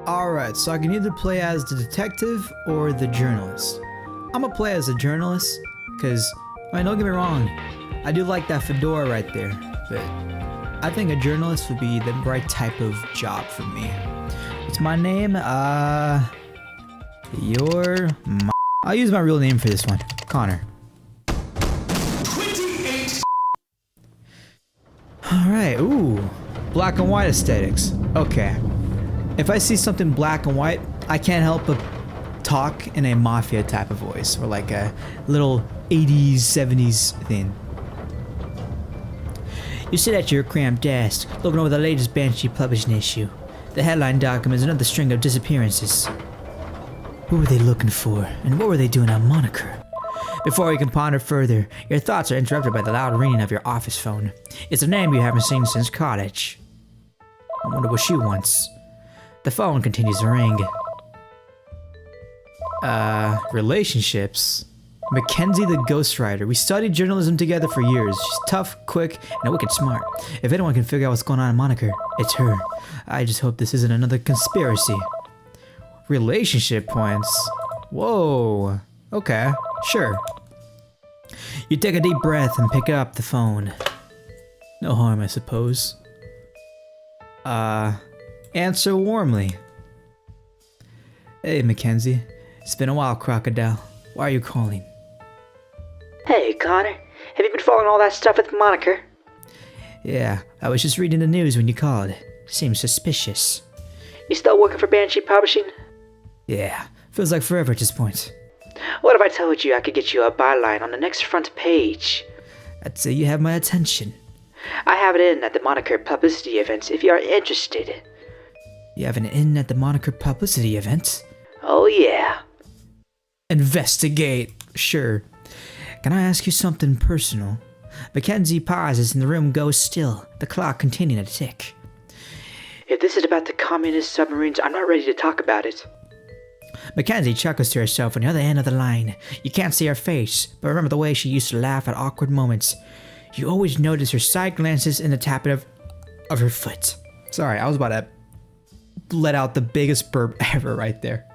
Alright, so I can either play as the detective or the journalist. I'm gonna play as a journalist, because, don't get me wrong, I do like that fedora right there, but I think a journalist would be the right type of job for me. What's my name? I'll use my real name for this one, Connor. 28. Alright, ooh, black and white aesthetics. Okay. If I see something black and white, I can't help but talk in a mafia type of voice, or like a little 80s, 70s thing. You sit at your cramped desk, looking over the latest Banshee publishing issue. The headline documents another string of disappearances. Who were they looking for, and what were they doing on Moniker? Before you can ponder further, your thoughts are interrupted by the loud ringing of your office phone. It's a name you haven't seen since college. I wonder what she wants. The phone continues to ring. Relationships? Machenzie the ghostwriter. We studied journalism together for years. She's tough, quick, and wicked smart. If anyone can figure out what's going on in Moniker, it's her. I just hope this isn't another conspiracy. Relationship points? Whoa. Okay, sure. You take a deep breath and pick up the phone. No harm, I suppose. Answer warmly. Hey, Machenzie. It's been a while, Crocodile. Why are you calling? Hey, Connor. Have you been following all that stuff with Moniker? Yeah, I was just reading the news when you called. Seems suspicious. You still working for Banshee Publishing? Yeah, feels like forever at this point. What if I told you I could get you a byline on the next front page? I'd say you have my attention. I have it in at the Moniker publicity event if you are interested. You have an in at the Moniker publicity event? Oh yeah. Investigate. Sure. Can I ask you something personal? Machenzie pauses and the room goes still, the clock continuing to tick. If this is about the communist submarines, I'm not ready to talk about it. Machenzie chuckles to herself on the other end of the line. You can't see her face, but remember the way she used to laugh at awkward moments. You always notice her side glances and the tapping of her foot. Sorry, I was about to let out the biggest burp ever right there.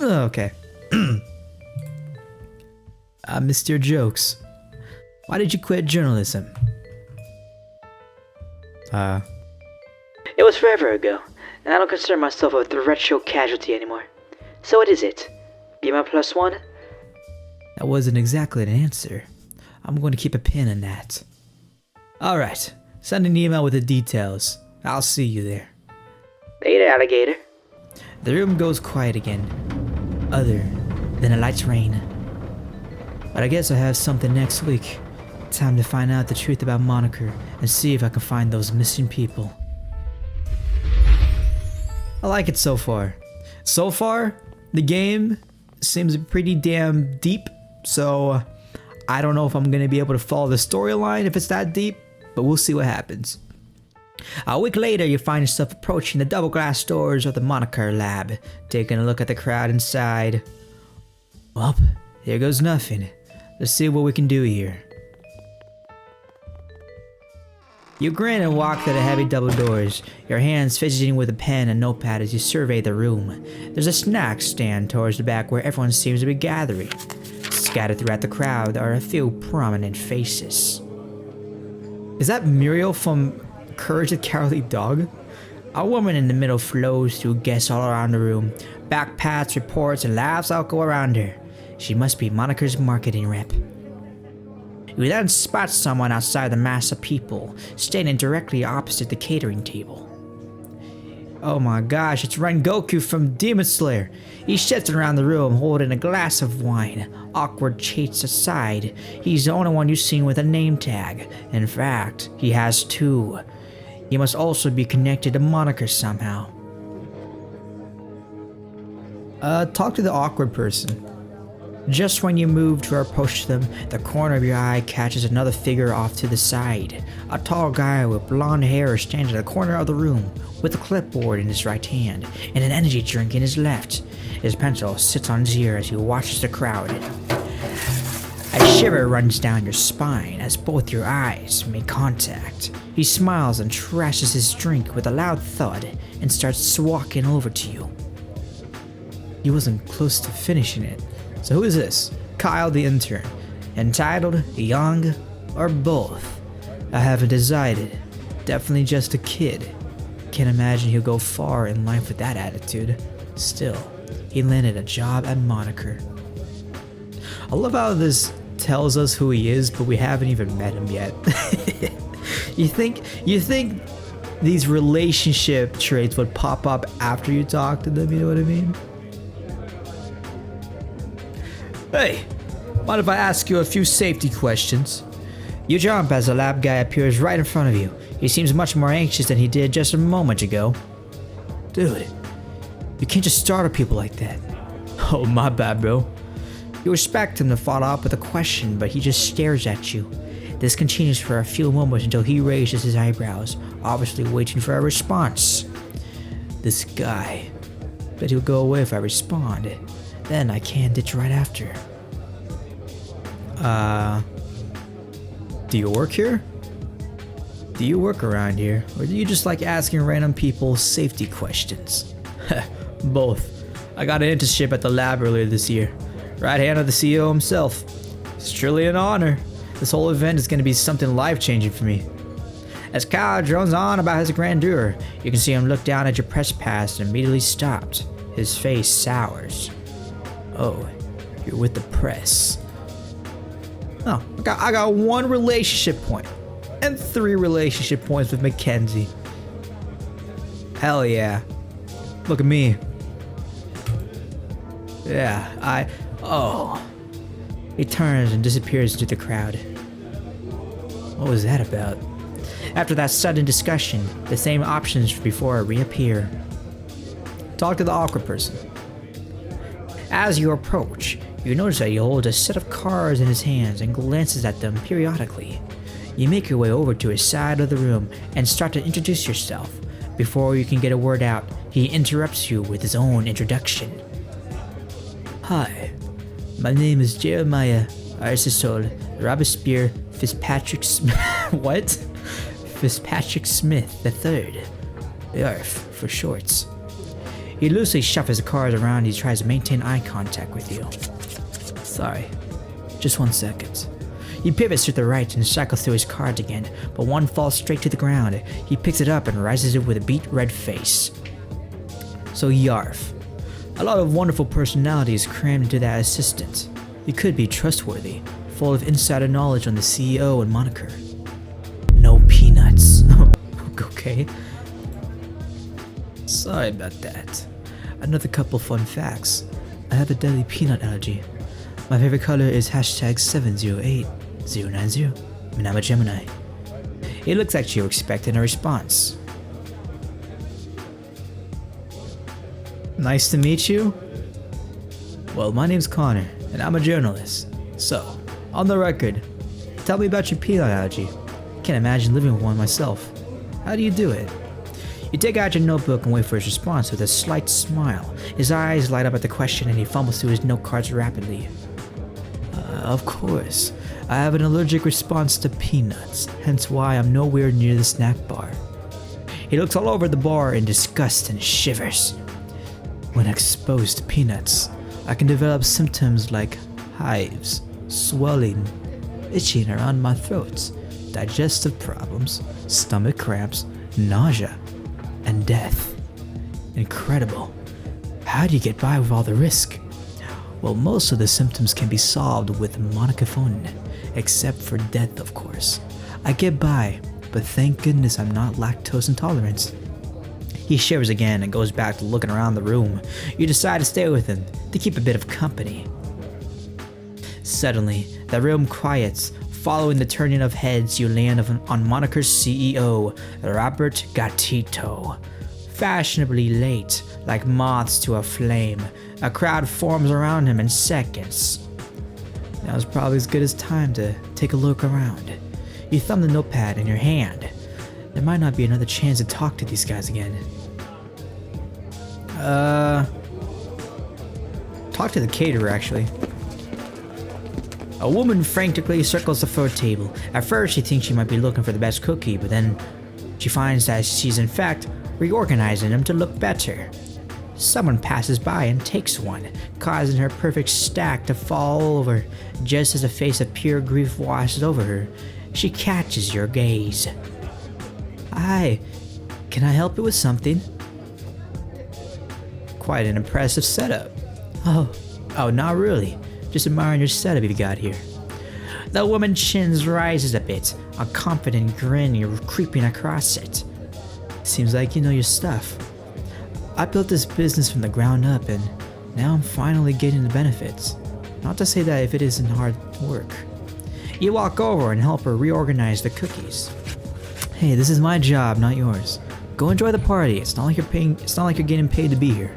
Okay. I missed your jokes. Why did you quit journalism? It was forever ago, and I don't concern myself with the retro casualty anymore. So what is it? Be my +1? That wasn't exactly an answer. I'm going to keep a pin in that. Alright, send an email with the details. I'll see you there. Later, alligator. The room goes quiet again, other than a light rain. But I guess I have something next week. Time to find out the truth about Moniker and see if I can find those missing people. I like it so far. So far, the game seems pretty damn deep, so I don't know if I'm gonna be able to follow the storyline if it's that deep, but we'll see what happens. A week later, you find yourself approaching the double glass doors of the Moniker Lab, taking a look at the crowd inside. Well, here goes nothing. Let's see what we can do here. You grin and walk through the heavy double doors, your hands fidgeting with a pen and notepad as you survey the room. There's a snack stand towards the back where everyone seems to be gathering. Scattered throughout the crowd are a few prominent faces. Is that Muriel from Courage the Cowardly Dog? A woman in the middle flows through guests all around the room. Backpats, reports, and laughs all go around her. She must be Moniker's marketing rep. You then spot someone outside the mass of people, standing directly opposite the catering table. Oh my gosh, it's Rengoku from Demon Slayer. He sits around the room holding a glass of wine. Awkward chaits aside, he's the only one you've seen with a name tag. In fact, he has two. He must also be connected to Moniker somehow. Talk to the awkward person. Just when you move to approach them, the corner of your eye catches another figure off to the side. A tall guy with blonde hair stands in the corner of the room with a clipboard in his right hand and an energy drink in his left. His pencil sits on his ear as he watches the crowd. A shiver runs down your spine as both your eyes make contact. He smiles and trashes his drink with a loud thud and starts walking over to you. He wasn't close to finishing it. So who is this? Kyle the intern. Entitled, young, or both? I haven't decided. Definitely just a kid. Can't imagine he'll go far in life with that attitude. Still, he landed a job at Moniker. I love how this tells us who he is, but we haven't even met him yet. You think these relationship traits would pop up after you talk to them, you know what I mean? Hey, mind if I ask you a few safety questions? You jump as the lab guy appears right in front of you. He seems much more anxious than he did just a moment ago. Dude, you can't just startle people like that. Oh, my bad, bro. You expect him to follow up with a question, but he just stares at you. This continues for a few moments until he raises his eyebrows, obviously waiting for a response. This guy. Bet he'll go away if I respond. Then I can ditch right after. Do you work here? Do you work around here? Or do you just like asking random people safety questions? Both. I got an internship at the lab earlier this year. Right hand of the CEO himself. It's truly an honor. This whole event is going to be something life-changing for me. As Kyle drones on about his grandeur, you can see him look down at your press pass and immediately stopped. His face sours. Oh, you're with the press. Oh, I got 1 relationship point and 3 relationship points with Machenzie. Hell yeah. Look at me. Yeah, oh. He turns and disappears into the crowd. What was that about? After that sudden discussion, the same options before reappear. Talk to the awkward person. As you approach, you notice that he holds a set of cards in his hands and glances at them periodically. You make your way over to his side of the room and start to introduce yourself. Before you can get a word out, he interrupts you with his own introduction. Hi, my name is Jeremiah Arcisol Robespierre Fitzpatrick Smith. What? Fitzpatrick Smith III. YARF for shorts. He loosely shuffles the cards around as he tries to maintain eye contact with you. Sorry, just 1 second. He pivots to the right and cycles through his cards again, but one falls straight to the ground. He picks it up and rises it with a beet red face. So YARF. A lot of wonderful personalities crammed into that assistant. He could be trustworthy, full of insider knowledge on the CEO and Moniker. No peanuts. Okay. Sorry about that. Another couple fun facts. I have a deadly peanut allergy. My favorite color is #708090. And I'm a Gemini. It looks like you're expecting a response. Nice to meet you. Well, my name's Connor, and I'm a journalist. So, on the record, tell me about your peanut allergy. Can't imagine living with one myself. How do you do it? You take out your notebook and wait for his response with a slight smile. His eyes light up at the question and he fumbles through his note cards rapidly. Of course. I have an allergic response to peanuts, hence why I'm nowhere near the snack bar. He looks all over the bar in disgust and shivers. When exposed to peanuts, I can develop symptoms like hives, swelling, itching around my throat, digestive problems, stomach cramps, nausea, and death. Incredible. How do you get by with all the risk? Well, most of the symptoms can be solved with monocaphone, except for death, of course. I get by, but thank goodness I'm not lactose intolerant. He shivers again and goes back to looking around the room. You decide to stay with him to keep a bit of company. Suddenly, the room quiets. Following the turning of heads, you land on Moniker's CEO, Robert Gatito. Fashionably late, like moths to a flame, a crowd forms around him in seconds. Now's probably as good as time to take a look around. You thumb the notepad in your hand. There might not be another chance to talk to these guys again. Talk to the caterer, actually. A woman frantically circles the floor table. At first, she thinks she might be looking for the best cookie, but then she finds that she's in fact reorganizing them to look better. Someone passes by and takes one, causing her perfect stack to fall over. Just as a face of pure grief washes over her, she catches your gaze. Hi, can I help you with something? Quite an impressive setup. Oh, not really. Just admiring your setup you got here. The woman's chin rises a bit, a confident grin creeping across it. Seems like you know your stuff. I built this business from the ground up and now I'm finally getting the benefits. Not to say that if it isn't hard work. You walk over and help her reorganize the cookies. Hey, this is my job, not yours. Go enjoy the party. It's not like you're getting paid to be here.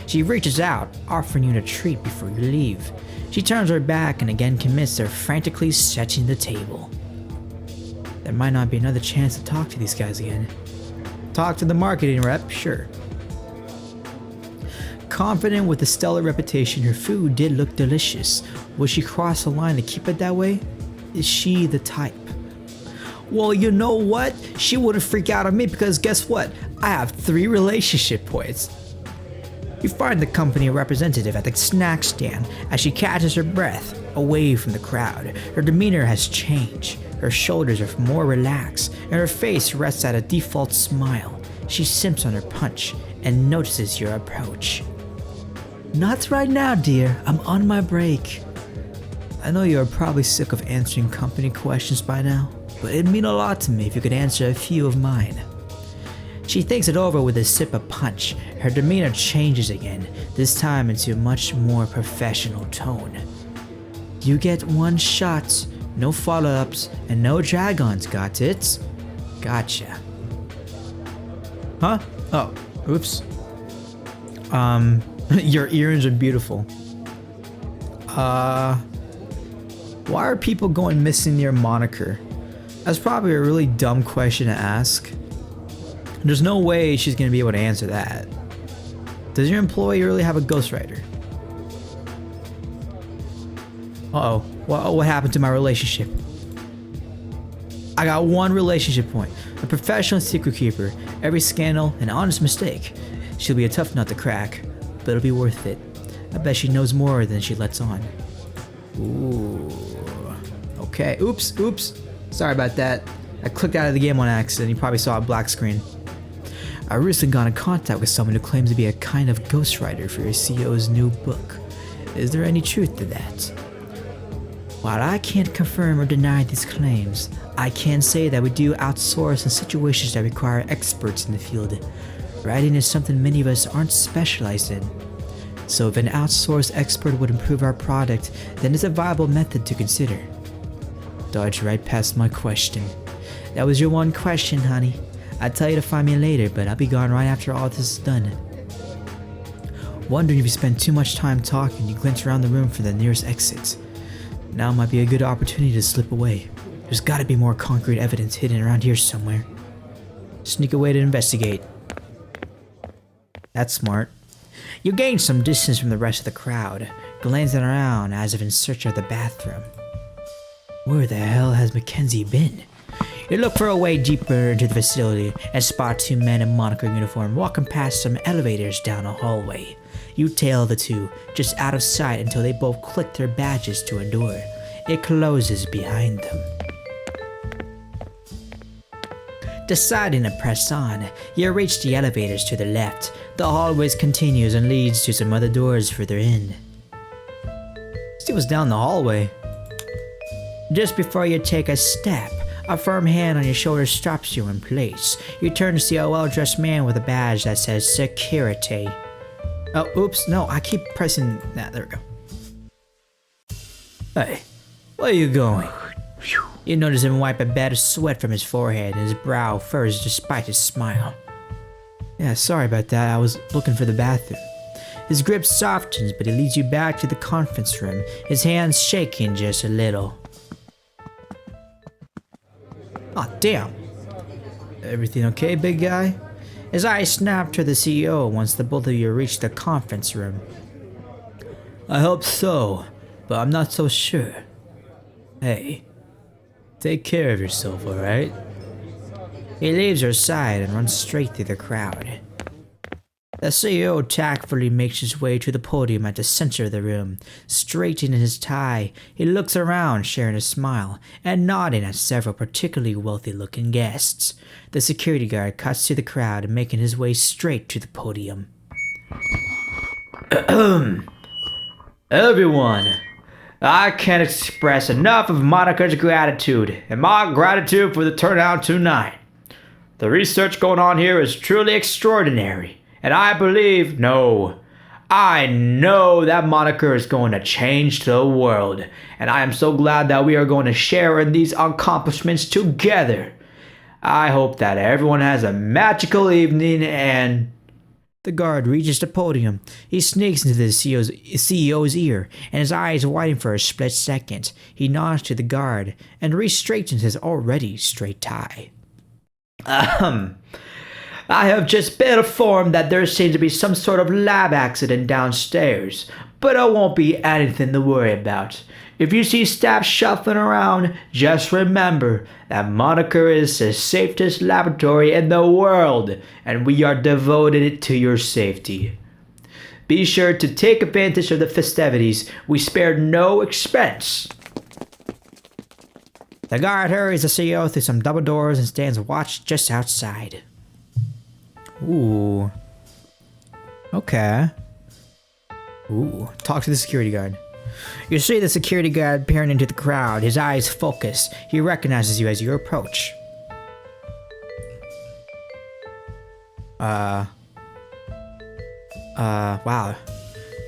She reaches out, offering you a treat before you leave. She turns her back and again commits to frantically setting the table. There might not be another chance to talk to these guys again. Talk to the marketing rep, sure. Confident with a stellar reputation, her food did look delicious. Would she cross the line to keep it that way? Is she the type? Well, you know what? She wouldn't freak out on me because guess what? I have 3 relationship points. You find the company representative at the snack stand as she catches her breath away from the crowd. Her demeanor has changed. Her shoulders are more relaxed and her face rests at a default smile. She simps on her punch and notices your approach. Not right now, dear. I'm on my break. I know you're probably sick of answering company questions by now, but it'd mean a lot to me if you could answer a few of mine. She thinks it over with a sip of punch. Her demeanor changes again, this time into a much more professional tone. You get 1 shot, no follow-ups, and no drag-ons, got it? Gotcha. Huh? Oh, oops. Your earrings are beautiful. Why are people going missing near Moniker? That's probably a really dumb question to ask. There's no way she's gonna be able to answer that. Does your employee really have a ghostwriter? Uh-oh. What happened to my relationship? I got 1 relationship point. A professional secret keeper. Every scandal, an honest mistake. She'll be a tough nut to crack, but it'll be worth it. I bet she knows more than she lets on. Ooh. Okay. Oops. Sorry about that. I clicked out of the game on accident. You probably saw a black screen. I recently got in contact with someone who claims to be a kind of ghostwriter for your CEO's new book. Is there any truth to that? While I can't confirm or deny these claims, I can say that we do outsource in situations that require experts in the field. Writing is something many of us aren't specialized in. So if an outsourced expert would improve our product, then it's a viable method to consider. Dodged right past my question. That was your 1 question, honey. I'd tell you to find me later, but I'll be gone right after all this is done. Wondering if you spend too much time talking, you glance around the room for the nearest exit. Now might be a good opportunity to slip away. There's gotta be more concrete evidence hidden around here somewhere. Sneak away to investigate. That's smart. You gain some distance from the rest of the crowd, glancing around as if in search of the bathroom. Where the hell has Machenzie been? You look for a way deeper into the facility and spot 2 men in Moniker uniform walking past some elevators down a hallway. You tail the 2, just out of sight until they both click their badges to a door. It closes behind them. Deciding to press on, you reach the elevators to the left. The hallway continues and leads to some other doors further in. See what's down the hallway. Just before you take a step, a firm hand on your shoulder stops you in place. You turn to see a well-dressed man with a badge that says security. Oh, oops, no, I keep pressing that. There we go. Hey, where are you going? You notice him wipe a bed of sweat from his forehead and his brow furrows despite his smile. Yeah, sorry about that. I was looking for the bathroom. His grip softens, but he leads you back to the conference room, his hands shaking just a little. Aw, damn. Everything okay, big guy? His eyes snap to the CEO once the both of you reach the conference room. I hope so, but I'm not so sure. Hey, take care of yourself, alright? He leaves her side and runs straight through the crowd. The CEO tactfully makes his way to the podium at the center of the room. Straightening his tie, he looks around, sharing a smile, and nodding at several particularly wealthy-looking guests. The security guard cuts through the crowd, making his way straight to the podium. Everyone, I can't express enough of Moniker's gratitude, and my gratitude for the turnout tonight. The research going on here is truly extraordinary. And I know that Moniker is going to change the world. And I am so glad that we are going to share in these accomplishments together. I hope that everyone has a magical evening and... The guard reaches the podium. He sneaks into the CEO's ear, and his eyes widen for a split second. He nods to the guard and re-straightens his already straight tie. I have just been informed that there seems to be some sort of lab accident downstairs, but it won't be anything to worry about. If you see staff shuffling around, just remember that Moniker is the safest laboratory in the world, and we are devoted to your safety. Be sure to take advantage of the festivities. We spared no expense. The guard hurries the CEO through some double doors and stands watch just outside. Ooh. Okay. Ooh. Talk to the security guard. You see the security guard peering into the crowd, his eyes focused. He recognizes you as you approach. Wow.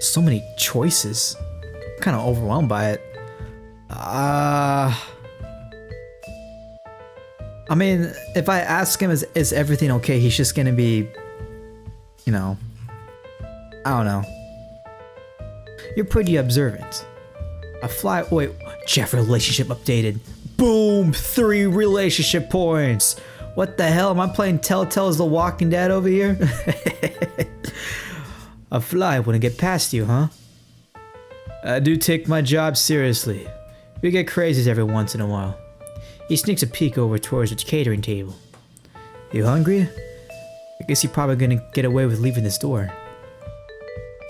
So many choices. I'm kind of overwhelmed by it. I mean, if I ask him, is everything okay? He's just gonna be, you know, I don't know. You're pretty observant. Wait, Jeff relationship updated. Boom, 3 relationship points. What the hell? Am I playing Telltale's The Walking Dead over here? A fly wouldn't get past you, huh? I do take my job seriously. We get crazies every once in a while. He sneaks a peek over towards the catering table. You hungry? I guess you're probably gonna get away with leaving this door.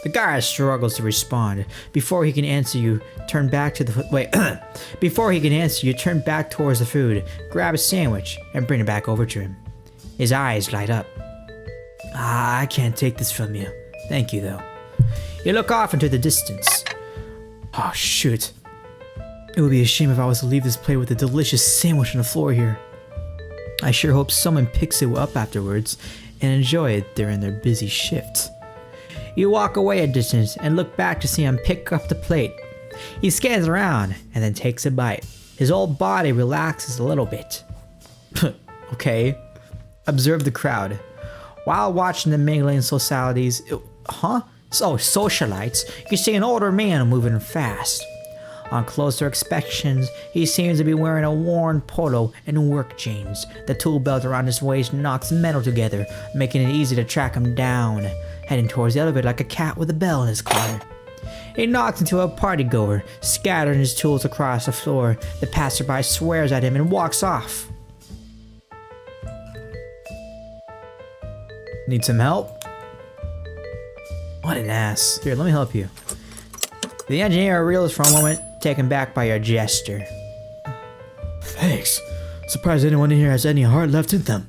The guy struggles to respond. Before he can answer you, turn back to the Before he can answer you, turn back towards the food, grab a sandwich, and bring it back over to him. His eyes light up. I can't take this from you. Thank you, though. You look off into the distance. Oh, shoot. It would be a shame if I was to leave this plate with a delicious sandwich on the floor here. I sure hope someone picks it up afterwards and enjoy it during their busy shift. You walk away a distance and look back to see him pick up the plate. He scans around and then takes a bite. His whole body relaxes a little bit. Okay. Observe the crowd. While watching the mingling societies, socialites, you see an older man moving fast. On closer inspections, he seems to be wearing a worn polo and work jeans. The tool belt around his waist knocks metal together, making it easy to track him down, heading towards the elevator like a cat with a bell in his collar. He knocks into a partygoer, scattering his tools across the floor. The passerby swears at him and walks off. Need some help? What an ass. Here, let me help you. The engineer reels for a moment, taken back by your gesture. Thanks. Surprised anyone in here has any heart left in them.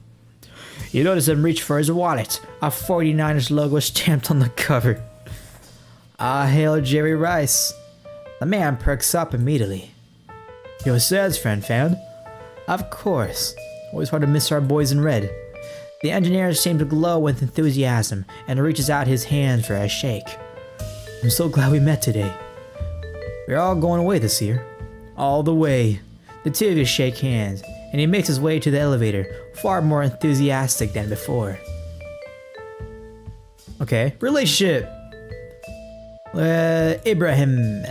You notice him reach for his wallet. A 49ers logo stamped on the cover. Ah, hail Jerry Rice. The man perks up immediately. Your Sed's friend found? Of course. Always hard to miss our boys in red. The engineer seems to glow with enthusiasm and reaches out his hand for a shake. I'm so glad we met today. We're all going away this year. All the way. The two of you shake hands, and he makes his way to the elevator, far more enthusiastic than before. Okay, relationship. Ibrahim,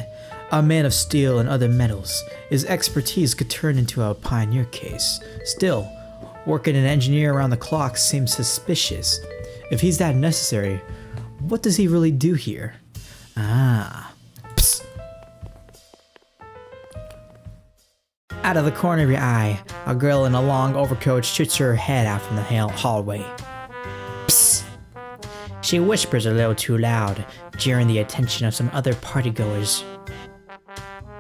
a man of steel and other metals. His expertise could turn into a pioneer case. Still, working an engineer around the clock seems suspicious. If he's that necessary, what does he really do here? Ah. Psst. Out of the corner of your eye, a girl in a long overcoat shoots her head out from the hallway. Psst! She whispers a little too loud, jarring the attention of some other partygoers.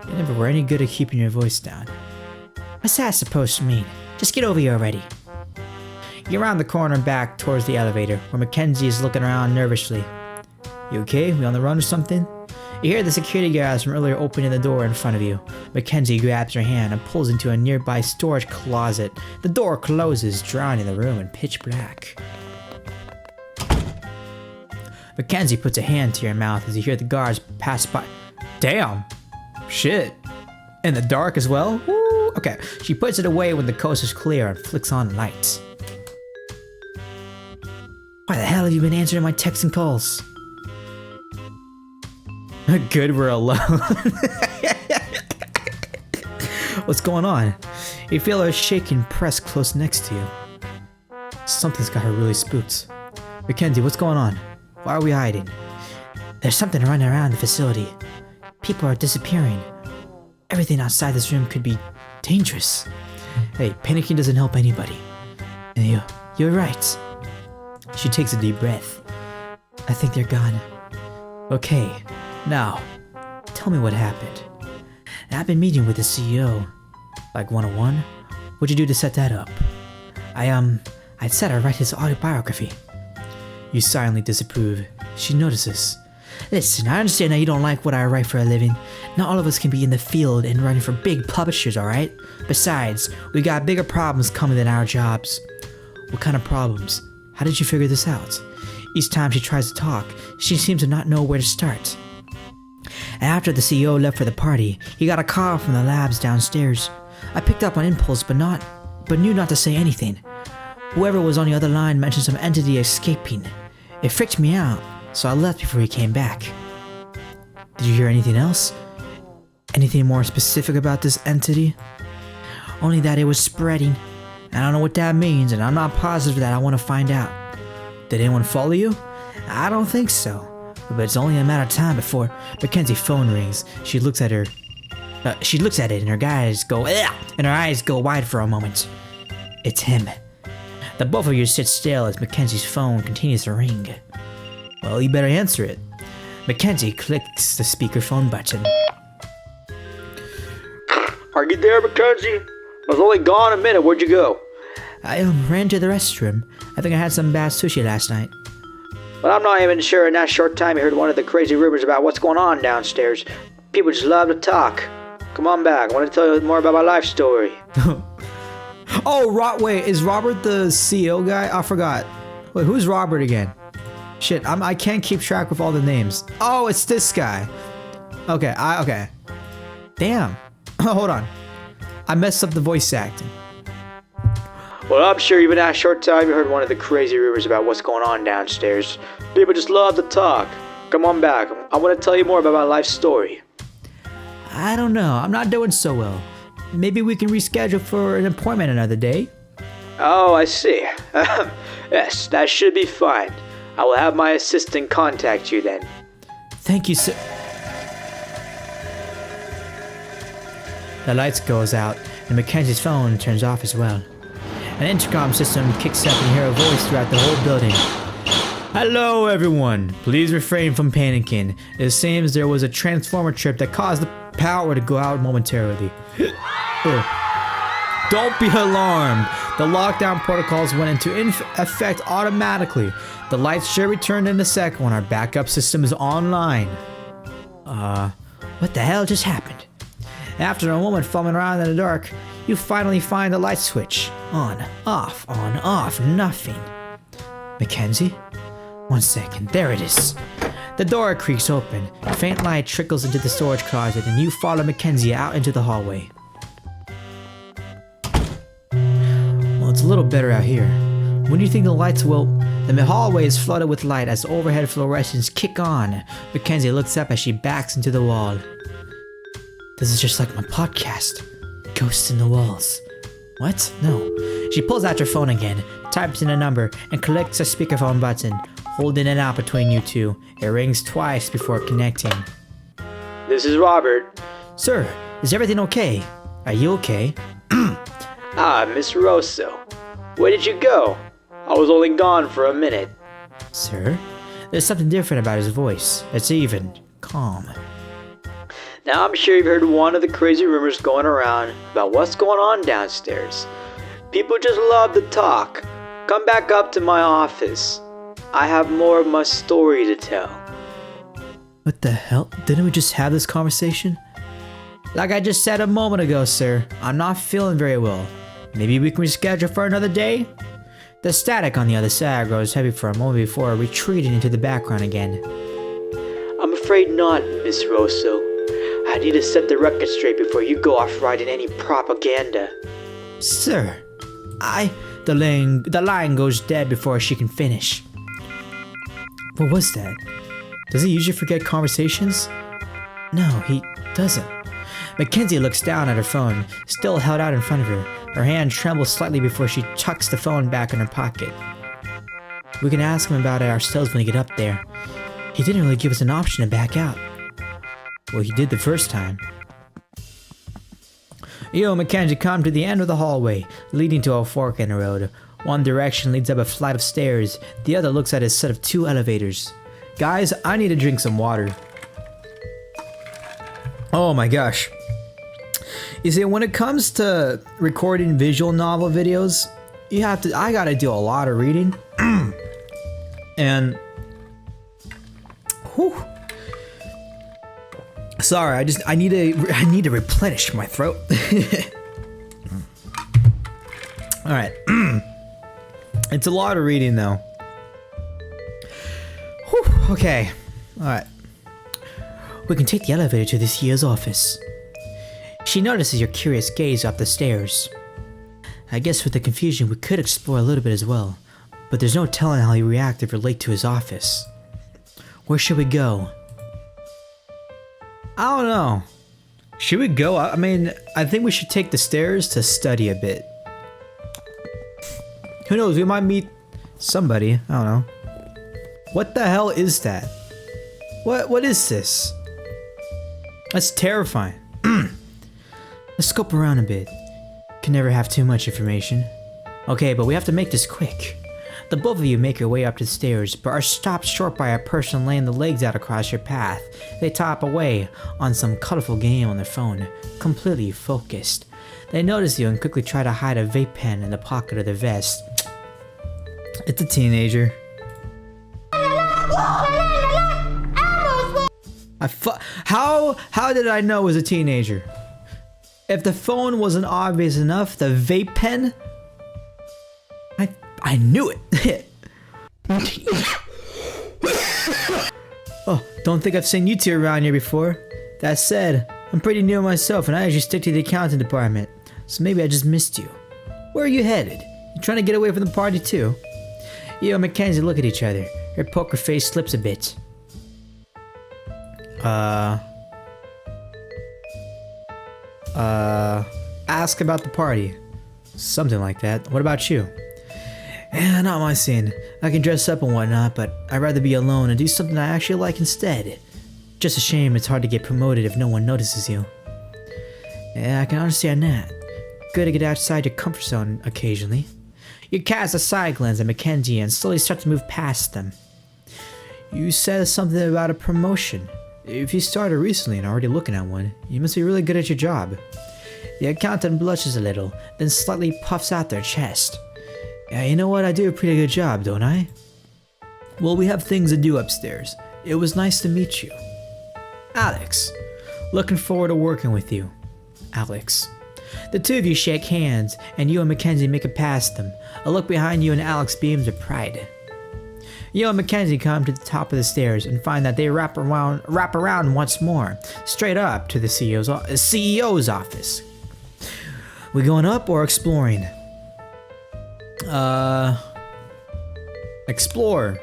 You never were any good at keeping your voice down. What's that supposed to mean? Just get over here already. You're around the corner and back towards the elevator, where Machenzie is looking around nervously. You okay? We on the run or something? You hear the security guards from earlier opening the door in front of you. Machenzie grabs your hand and pulls into a nearby storage closet. The door closes, drowning the room in pitch black. Machenzie puts a hand to your mouth as you hear the guards pass by. Damn! Shit! In the dark as well? Woo. Okay, she puts it away when the coast is clear and flicks on lights. Why the hell have you been answering my texts and calls? Good, we're alone. What's going on? You feel her shaking pressed close next to you. Something's got her really spooked. Machenzie, what's going on? Why are we hiding? There's something running around the facility. People are disappearing. Everything outside this room could be dangerous. Hey, panicking doesn't help anybody. And you're right. She takes a deep breath. I think they're gone. Okay, now, tell me what happened. I've been meeting with the CEO. Like 101? What'd you do to set that up? I'd set her write his autobiography. You silently disapprove. She notices. Listen, I understand that you don't like what I write for a living. Not all of us can be in the field and running for big publishers, alright? Besides, we got bigger problems coming than our jobs. What kind of problems? How did you figure this out? Each time she tries to talk, she seems to not know where to start. After the CEO left for the party, he got a call from the labs downstairs. I picked up on impulse but knew not to say anything. Whoever was on the other line mentioned some entity escaping. It freaked me out, so I left before he came back. Did you hear anything else? Anything more specific about this entity? Only that it was spreading. I don't know what that means, and I'm not positive that I want to find out. Did anyone follow you? I don't think so. But it's only a matter of time before Mackenzie's phone rings. She looks at it and her eyes go wide for a moment. It's him. The both of you sit still as Mackenzie's phone continues to ring. Well, you better answer it. Machenzie clicks the speakerphone button. Are you there, Machenzie? I was only gone a minute. Where'd you go? I ran to the restroom. I think I had some bad sushi last night. Well, I'm not even sure in that short time you heard one of the crazy rumors about what's going on downstairs. People just love to talk. Come on back. I want to tell you more about my life story. Oh, wait, is Robert the CEO guy? I forgot. Wait, who's Robert again? Shit, I can't keep track with all the names. Oh, it's this guy. Okay, okay. Damn. Hold on. I messed up the voice acting. Well, I'm sure even in that short time you heard one of the crazy rumors about what's going on downstairs. People just love to talk. Come on back. I want to tell you more about my life story. I don't know. I'm not doing so well. Maybe we can reschedule for an appointment another day. Oh, I see. Yes, that should be fine. I will have my assistant contact you then. Thank you, sir. The lights goes out, and Mackenzie's phone turns off as well. An intercom system kicks up and you hear a voice throughout the whole building. Hello, everyone. Please refrain from panicking. It seems there was a transformer trip that caused the power to go out momentarily. Don't be alarmed. The lockdown protocols went into effect automatically. The lights should return in a sec when our backup system is online. What the hell just happened? After a moment fumbling around in the dark, you finally find the light switch. On, off, nothing. Machenzie? 1 second, there it is. The door creaks open. A faint light trickles into the storage closet and you follow Machenzie out into the hallway. Well, it's a little better out here. When do you think the lights will... The hallway is flooded with light as overhead fluorescents kick on. Machenzie looks up as she backs into the wall. This is just like my podcast. Ghosts in the walls. What? No. She pulls out her phone again, types in a number, and clicks a speakerphone button, holding it out between you two. It rings twice before connecting. This is Robert. Sir, is everything okay? Are you okay? Ah, Miss Rosso. Where did you go? I was only gone for a minute. Sir? There's something different about his voice. It's even calm. Now I'm sure you've heard one of the crazy rumors going around about what's going on downstairs. People just love to talk. Come back up to my office. I have more of my story to tell. What the hell? Didn't we just have this conversation? Like I just said a moment ago, sir, I'm not feeling very well. Maybe we can reschedule for another day? The static on the other side grows heavy for a moment before retreating into the background again. I'm afraid not, Miss Rosso. I need to set the record straight before you go off writing any propaganda. Sir, the line goes dead before she can finish. What was that? Does he usually forget conversations? No, he doesn't. Machenzie looks down at her phone, still held out in front of her. Her hand trembles slightly before she tucks the phone back in her pocket. We can ask him about it ourselves when we get up there. He didn't really give us an option to back out. Well, he did the first time. You and Machenzie come to the end of the hallway, leading to a fork in the road. One direction leads up a flight of stairs, the other looks at a set of 2 elevators. Guys, I need to drink some water. Oh my gosh. You see, when it comes to recording visual novel videos, I gotta do a lot of reading. And whew. Sorry, I need to replenish my throat. All right. It's a lot of reading though. Whew, okay. All right. We can take the elevator to the CEO's office. She notices your curious gaze up the stairs. I guess with the confusion we could explore a little bit as well, but there's no telling how he react if we're late to his office. Where should we go? I don't know. Should we go? I mean, I think we should take the stairs to study a bit. Who knows, we might meet somebody. I don't know. What the hell is that? What is this? That's terrifying. Let's scope around a bit. Can never have too much information. Okay, but we have to make this quick. The both of you make your way up the stairs, but are stopped short by a person laying the legs out across your path. They tap away on some colorful game on their phone, completely focused. They notice you and quickly try to hide a vape pen in the pocket of their vest. It's a teenager. How did I know it was a teenager? If the phone wasn't obvious enough, the vape pen? I knew it. Oh, don't think I've seen you two around here before. That said, I'm pretty new myself and I usually stick to the accounting department, so maybe I just missed you. Where are you headed? You trying to get away from the party too? You and Machenzie look at each other. Her poker face slips a bit. Ask about the party. Something like that. What about you? Not my scene. I can dress up and whatnot, but I'd rather be alone and do something I actually like instead. Just a shame it's hard to get promoted if no one notices you. Yeah, I can understand that. Good to get outside your comfort zone occasionally. You cast a side glance at Machenzie and slowly start to move past them. You said something about a promotion. If you started recently and are already looking at one, you must be really good at your job. The accountant blushes a little, then slightly puffs out their chest. Yeah, you know what? I do a pretty good job, don't I? Well, we have things to do upstairs. It was nice to meet you. Alex. Looking forward to working with you. Alex. The two of you shake hands, and you and Machenzie make it past them. A look behind you and Alex beams with pride. You and Machenzie come to the top of the stairs and find that they wrap around once more, straight up to the CEO's office. We going up or exploring? Explore.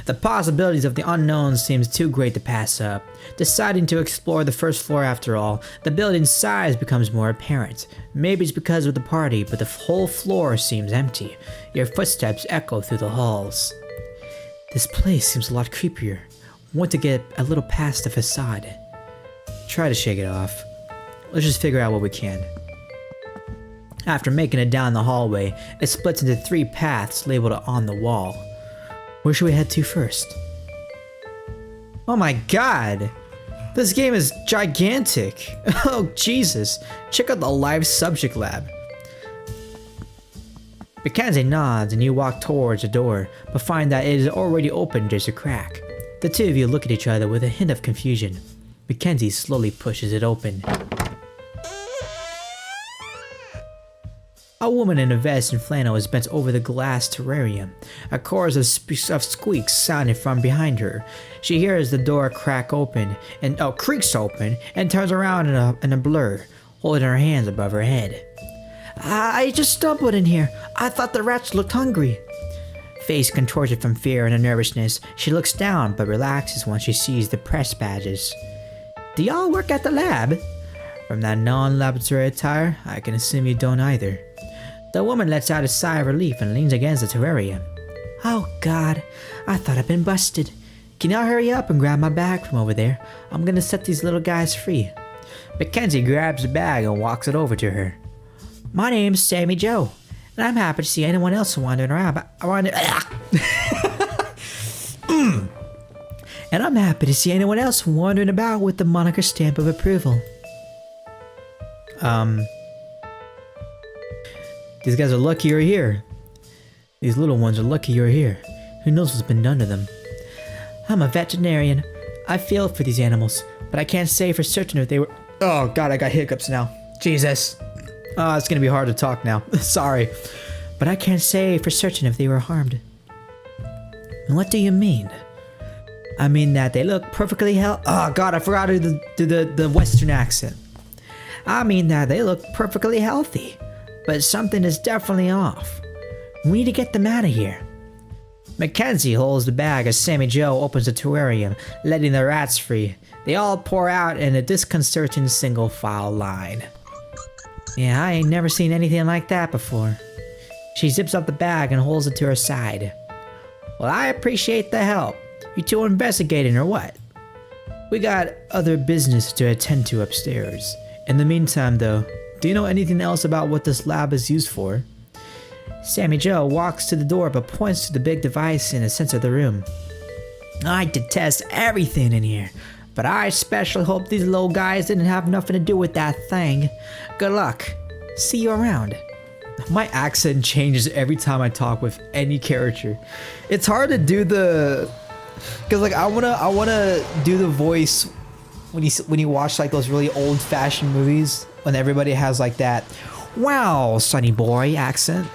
The possibilities of the unknown seems too great to pass up. Deciding to explore the first floor after all, the building's size becomes more apparent. Maybe it's because of the party, but the whole floor seems empty. Your footsteps echo through the halls. This place seems a lot creepier. Want to get a little past the facade. Try to shake it off. Let's just figure out what we can. After making it down the hallway, it splits into 3 paths labeled on the wall. Where should we head to first? Oh my god! This game is gigantic! Oh Jesus! Check out the live subject lab. Mackenzie nods and you walk towards the door, but find that it is already open just a crack. The two of you look at each other with a hint of confusion. Mackenzie slowly pushes it open. A woman in a vest and flannel is bent over the glass terrarium. A chorus of squeaks sounded from behind her. She hears the door crack open and creaks open and turns around in a blur, holding her hands above her head. I just stumbled in here. I thought the rats looked hungry. Face contorted from fear and nervousness, she looks down but relaxes once she sees the press badges. Do y'all work at the lab? From that non-laboratory attire, I can assume you don't either. The woman lets out a sigh of relief and leans against the terrarium. Oh god, I thought I'd been busted. Can y'all hurry up and grab my bag from over there? I'm gonna set these little guys free. Mackenzie grabs the bag and walks it over to her. My name's Sammy Joe, and I'm happy to see anyone else wandering around. And I'm happy to see anyone else wandering about with the Moniker stamp of approval. These guys are lucky you're here. These little ones are lucky you're here. Who knows what's been done to them? I'm a veterinarian. I feel for these animals, but I can't say for certain if they were... Oh god, I got hiccups now. Jesus. Oh, it's gonna be hard to talk now. Sorry. But I can't say for certain if they were harmed. What do you mean? I mean that they look perfectly Oh god, I forgot to do the Western accent. I mean that they look perfectly healthy, but something is definitely off. We need to get them out of here. Mackenzie holds the bag as Sammy Joe opens the terrarium, letting the rats free. They all pour out in a disconcerting single file line. Yeah, I ain't never seen anything like that before. She zips up the bag and holds it to her side. Well, I appreciate the help. You two investigating or what? We got other business to attend to upstairs. In the meantime though, do you know anything else about what this lab is used for? Sammy Joe walks to the door but points to the big device in the center of the room. I detest everything in here, but I especially hope these little guys didn't have nothing to do with that thing. Good luck. See you around. My accent changes every time I talk with any character. It's hard to do the... Cause like I wanna do the voice when you watch like those really old-fashioned movies when everybody has like that "Wow, sonny boy" accent.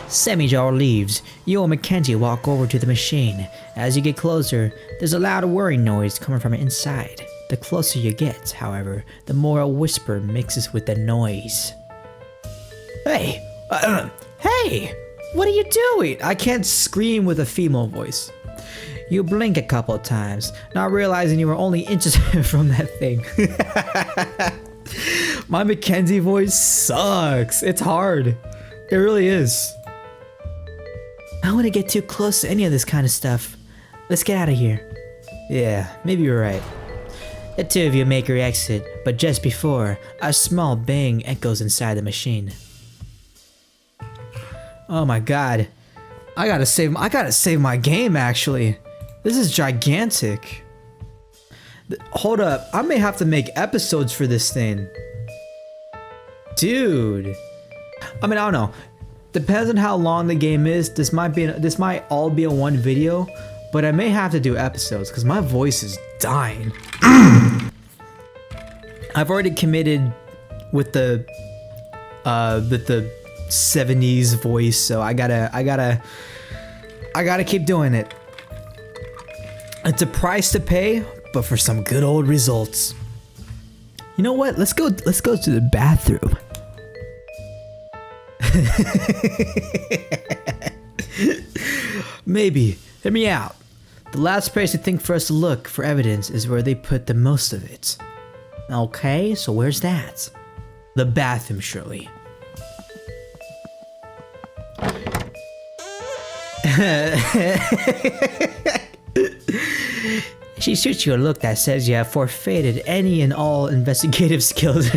Sammy Joe leaves. You and Mackenzie walk over to the machine. As you get closer, there's a loud whirring noise coming from inside. The closer you get, however, the more a whisper mixes with the noise. Hey, hey, what are you doing? I can't scream with a female voice. You blink a couple of times, not realizing you were only inches from that thing. My Mackenzie voice sucks. It's hard. It really is. I don't want to get too close to any of this kind of stuff. Let's get out of here. Yeah, maybe you're right. The two of you make your exit, but just before, a small bang echoes inside the machine. Oh my god. I gotta save my game actually. This is gigantic. Hold up, I may have to make episodes for this thing. Dude. I mean, I don't know. Depends on how long the game is. This might all be a one video, but I may have to do episodes because my voice is dying. I've already committed with the 70s voice, so I gotta keep doing it. It's a price to pay, but for some good old results. You know what? Let's go to the bathroom. Maybe. Hear me out. The last place I think for us to look for evidence is where they put the most of it. Okay, so where's that? The bathroom, surely. She shoots you a look that says you have forfeited any and all investigative skills.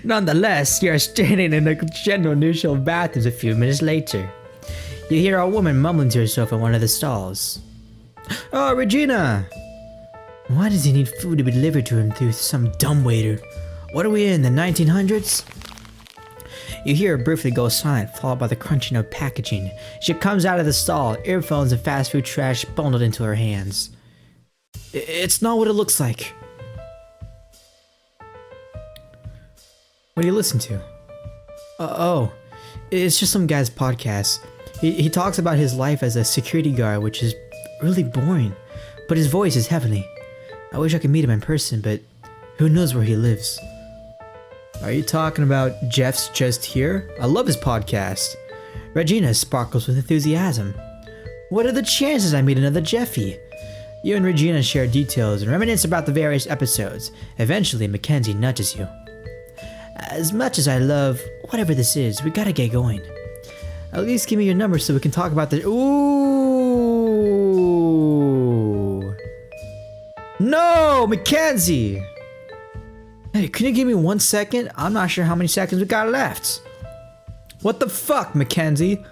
Nonetheless, you are standing in the general neutral bathrooms a few minutes later. You hear a woman mumbling to herself in one of the stalls. Oh, Regina! Why does he need food to be delivered to him through some dumbwaiter? What are we in, the 1900s? You hear her briefly go silent, followed by the crunching of packaging. She comes out of the stall, earphones and fast food trash bundled into her hands. It's not what it looks like. What do you listen to? Oh, it's just some guy's podcast. He talks about his life as a security guard, which is really boring, but his voice is heavenly. I wish I could meet him in person, but who knows where he lives. Are you talking about Jeff's Just Here? I love his podcast. Regina sparkles with enthusiasm. What are the chances I meet another Jeffy? You and Regina share details and reminisce about the various episodes. Eventually, Machenzie nudges you. As much as I love whatever this is, we gotta get going. At least give me your number so we can talk about the— Ooh! No, Machenzie! Hey, can you give me 1 second? I'm not sure how many seconds we got left. What the fuck, Machenzie?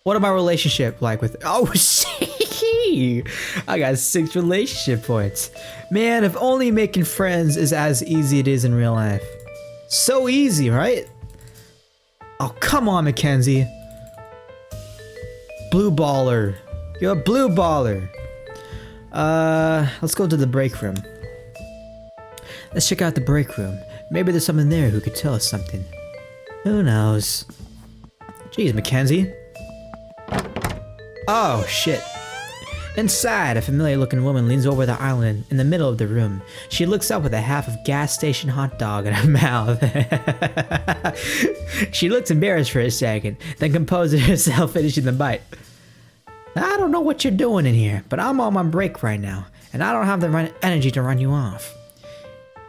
What am my relationship like with— Oh, see! I got 6 relationship points. Man, if only making friends is as easy as it is in real life. So easy, right? Oh, come on, Machenzie. Blue baller. You're a blue baller. Let's go to the break room. Let's check out the break room. Maybe there's someone there who could tell us something. Who knows? Jeez, Machenzie. Oh, shit. Inside, a familiar-looking woman leans over the island in the middle of the room. She looks up with a half of gas station hot dog in her mouth. She looks embarrassed for a second, then composes herself, finishing the bite. I don't know what you're doing in here, but I'm on my break right now, and I don't have the energy to run you off.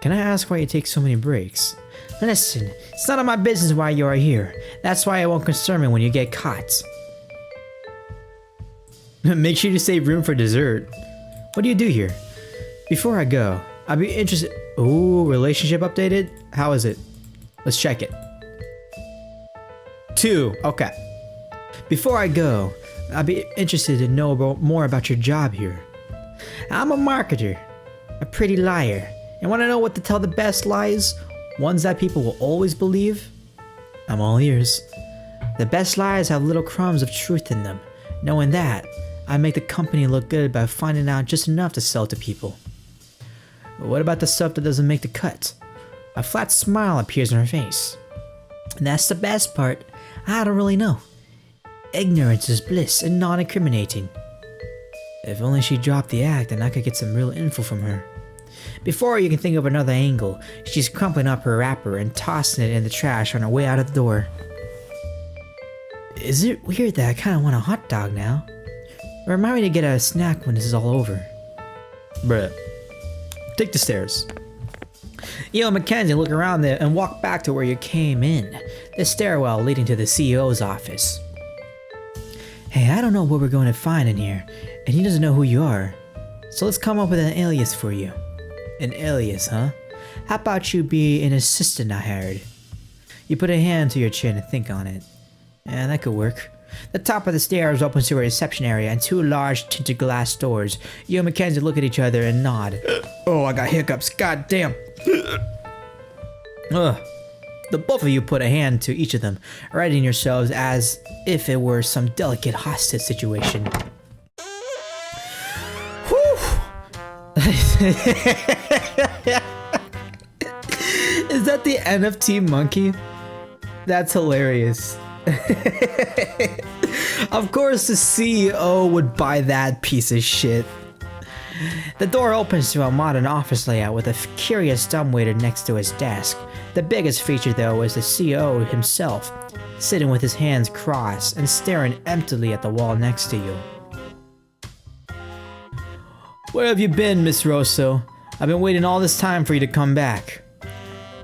Can I ask why you take so many breaks? Listen, it's none of my business why you are here. That's why it won't concern me when you get caught. Make sure to save room for dessert. What do you do here? Before I go, I'd be interested— Ooh, relationship updated? How is it? Let's check it. 2, okay. Before I go, I'd be interested to know more about your job here. I'm a marketer, a pretty liar, and want to know what to tell the best lies? Ones that people will always believe? I'm all ears. The best lies have little crumbs of truth in them. Knowing that, I make the company look good by finding out just enough to sell to people. But what about the stuff that doesn't make the cut? A flat smile appears on her face. And that's the best part. I don't really know. Ignorance is bliss and non-incriminating. If only she dropped the act and I could get some real info from her. Before you can think of another angle, she's crumpling up her wrapper and tossing it in the trash on her way out of the door. Is it weird that I kind of want a hot dog now? Remind me to get a snack when this is all over. Bruh. Take the stairs. You and Machenzie look around there and walk back to where you came in. The stairwell leading to the CEO's office. Hey, I don't know what we're going to find in here, and he doesn't know who you are. So let's come up with an alias for you. An alias, huh? How about you be an assistant I hired? You put a hand to your chin and think on it. Yeah, that could work. The top of the stairs opens to a reception area and 2 large tinted glass doors. You and Machenzie look at each other and nod. Oh, I got hiccups. God damn. Ugh. The both of you put a hand to each of them, readying yourselves as if it were some delicate hostage situation. Whew. Is that the NFT monkey? That's hilarious. Of course the CEO would buy that piece of shit. The door opens to a modern office layout with a curious dumbwaiter next to his desk. The biggest feature though is the CEO himself, sitting with his hands crossed and staring emptily at the wall next to you. Where have you been, Miss Rosso? I've been waiting all this time for you to come back.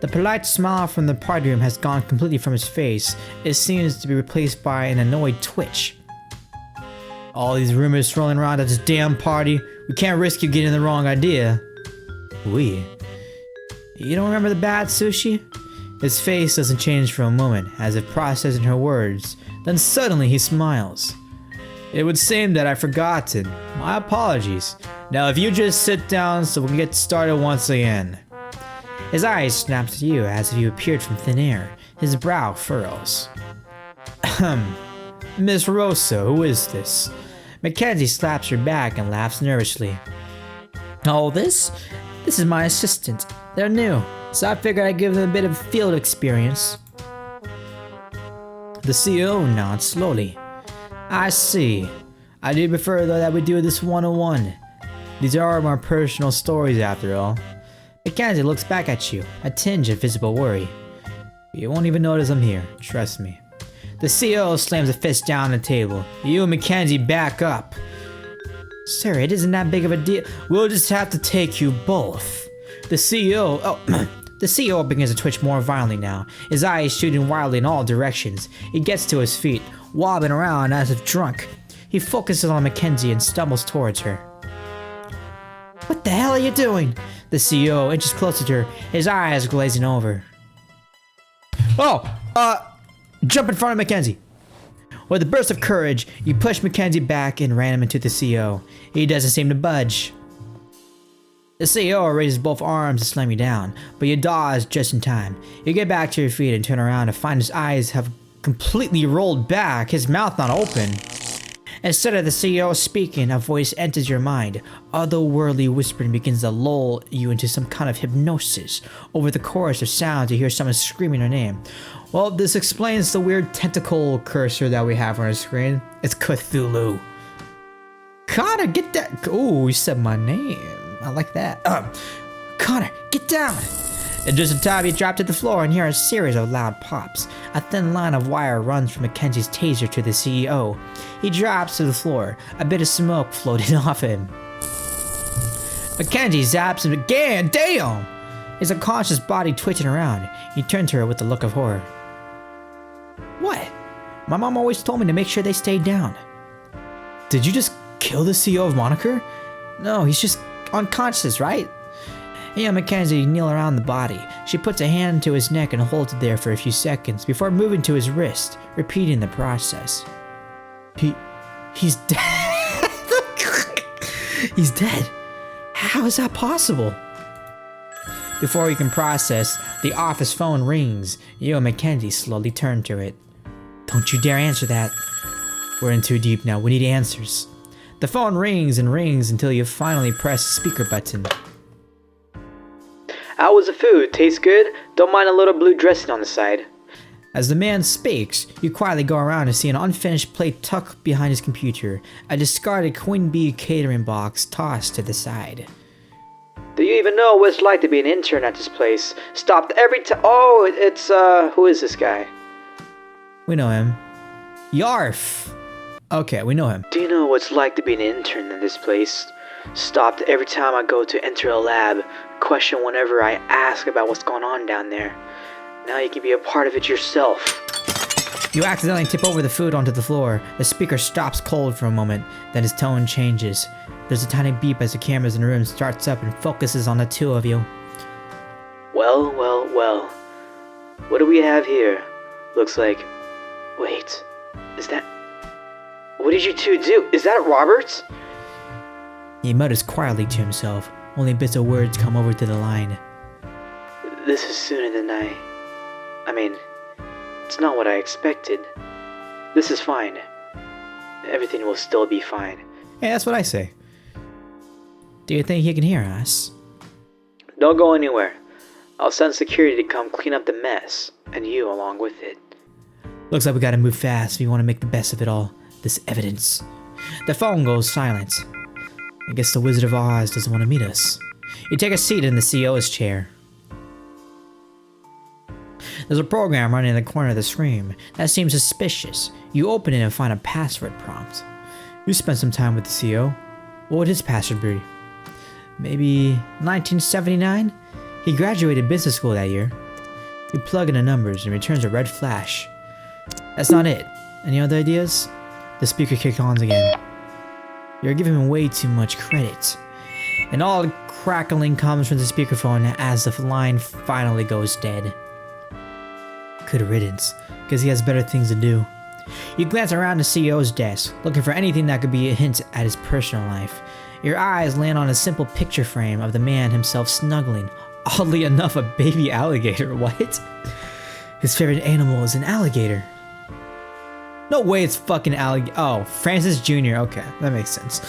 The polite smile from the party room has gone completely from his face. It seems to be replaced by an annoyed twitch. All these rumors swirling around at this damn party. We can't risk you getting the wrong idea. We? You don't remember the bad sushi? His face doesn't change for a moment, as if processing her words. Then suddenly he smiles. It would seem that I've forgotten. My apologies. Now if you just sit down so we can get started once again. His eyes snap to you as if you appeared from thin air. His brow furrows. Miss Rosa, who is this? Mackenzie slaps her back and laughs nervously. Oh, this is my assistant. They're new, so I figured I'd give them a bit of field experience. The CEO nods slowly. I see. I do prefer though that we do this one-on-one. These are more personal stories after all. Mackenzie looks back at you, a tinge of visible worry. You won't even notice I'm here, trust me. The CEO slams a fist down on the table. You and Mackenzie back up. Sir, it isn't that big of a deal. We'll just have to take you both. The CEO, the CEO begins to twitch more violently now, his eyes shooting wildly in all directions. He gets to his feet, wobbling around as if drunk. He focuses on Mackenzie and stumbles towards her. What the hell are you doing? The CEO inches closer to her, his eyes glazing over. Jump in front of Mackenzie. With a burst of courage, you push Mackenzie back and ram him into the CEO. He doesn't seem to budge. The CEO raises both arms to slam you down, but you dodge just in time. You get back to your feet and turn around to find his eyes have completely rolled back, his mouth not open. Instead of the CEO speaking, a voice enters your mind. Otherworldly whispering begins to lull you into some kind of hypnosis. Over the chorus of sounds, you hear someone screaming her name. Well, this explains the weird tentacle cursor that we have on our screen. It's Cthulhu. Connor, get that. Ooh, you said my name. I like that. Connor, get down. In just in time, you drop to the floor and hear a series of loud pops. A thin line of wire runs from Mackenzie's taser to the CEO. He drops to the floor, a bit of smoke floating off him. Mackenzie zaps him again. Damn! His unconscious body twitching around. He turned to her with a look of horror. What? My mom always told me to make sure they stayed down. Did you just kill the CEO of Moniker? No, he's just unconscious, right? Yeah, Mackenzie kneel around the body. She puts a hand to his neck and holds it there for a few seconds before moving to his wrist, repeating the process. He's dead. He's dead. How is that possible? Before you can process, the office phone rings. You and Mackenzie slowly turn to it. Don't you dare answer that. We're in too deep now. We need answers. The phone rings and rings until you finally press the speaker button. How was the food? Tastes good? Don't mind a little blue dressing on the side. As the man speaks, you quietly go around and see an unfinished plate tucked behind his computer, a discarded Queen Bee catering box tossed to the side. Do you even know what it's like to be an intern at this place? Stopped every time. Oh, it's, who is this guy? We know him. Yarf! Okay, we know him. Do you know what it's like to be an intern in this place? Stopped every time I go to enter a lab, question whenever I ask about what's going on down there. Now you can be a part of it yourself. You accidentally tip over the food onto the floor. The speaker stops cold for a moment, then his tone changes. There's a tiny beep as the cameras in the room starts up and focuses on the two of you. Well. What do we have here? Looks like... Wait, is that... What did you two do? Is that Robert? He mutters quietly to himself. Only bits of words come over to the line. This is sooner than I mean, it's not what I expected. This is fine. Everything will still be fine. Hey, that's what I say. Do you think he can hear us? Don't go anywhere. I'll send security to come clean up the mess, and you along with it. Looks like we gotta move fast if we want to make the best of it all. This evidence. The phone goes silent. I guess the Wizard of Oz doesn't want to meet us. You take a seat in the CEO's chair. There's a program running in the corner of the screen that seems suspicious. You open it and find a password prompt. You spent some time with the CEO. What would his password be? Maybe 1979? He graduated business school that year. You plug in the numbers and returns a red flash. That's not it. Any other ideas? The speaker kicks on again. You're giving him way too much credit. And all the crackling comes from the speakerphone as the line finally goes dead. Good riddance, because he has better things to do. You glance around the CEO's desk, looking for anything that could be a hint at his personal life. Your eyes land on a simple picture frame of the man himself snuggling. Oddly enough, a baby alligator. What? His favorite animal is an alligator. No way it's fucking alligator. Oh, Francis Jr. Okay, that makes sense.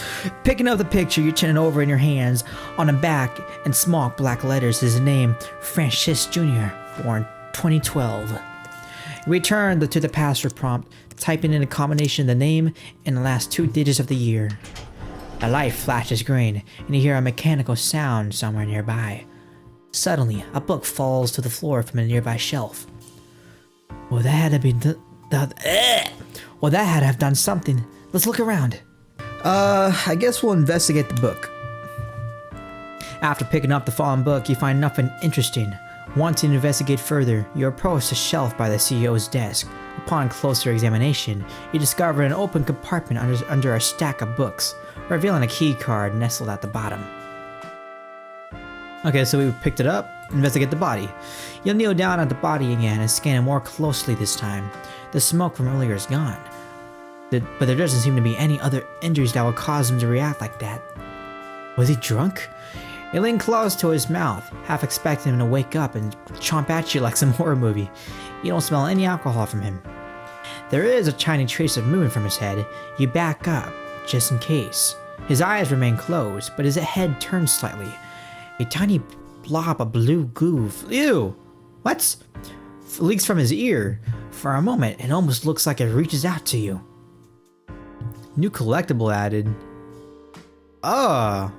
Picking up the picture, you turn it over in your hands. On the back, in small black letters, is the name Francis Jr., born 2012. Return to the password prompt, typing in a combination of the name and the last 2 digits of the year. A light flashes green, and you hear a mechanical sound somewhere nearby. Suddenly, a book falls to the floor from a nearby shelf. Well, that had to be well, that had to have done something. Let's look around. I guess we'll investigate the book. After picking up the fallen book, you find nothing interesting. Wanting to investigate further, you approach the shelf by the CEO's desk. Upon closer examination, you discover an open compartment under a stack of books, revealing a key card nestled at the bottom. Okay, so we picked it up, investigate the body. You'll kneel down at the body again and scan it more closely this time. The smoke from earlier is gone, but there doesn't seem to be any other injuries that would cause him to react like that. Was he drunk? You lean close to his mouth, half expecting him to wake up and chomp at you like some horror movie. You don't smell any alcohol from him. There is a tiny trace of movement from his head. You back up, just in case. His eyes remain closed, but his head turns slightly. A tiny blob of blue goo. Ew! What? Leaks from his ear. For a moment, it almost looks like it reaches out to you. New collectible added. Oh.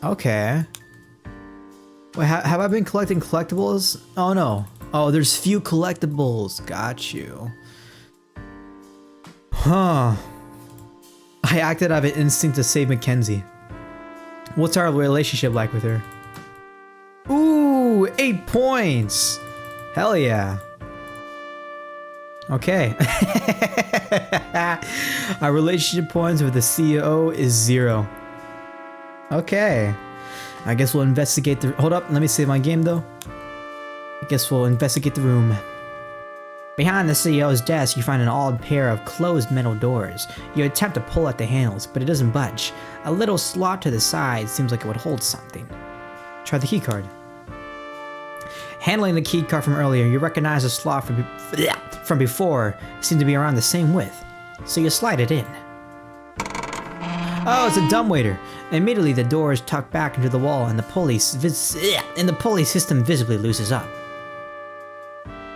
Okay. Wait, have I been collecting collectibles? Oh no. Oh, there's few collectibles. Got you. Huh. I acted out of an instinct to save Machenzie. What's our relationship like with her? Ooh, 8 points. Hell yeah. Okay. Our relationship points with the CEO is 0. Okay. I guess we'll investigate the... Hold up, let me save my game though. I guess we'll investigate the room. Behind the CEO's desk, you find an odd pair of closed metal doors. You attempt to pull at the handles, but it doesn't budge. A little slot to the side seems like it would hold something. Try the keycard. Handling the keycard from earlier, you recognize the slot from before. It seemed to be around the same width, so you slide it in. Oh, it's a dumbwaiter. Immediately, the door is tucked back into the wall, and the pulley system visibly loosens up.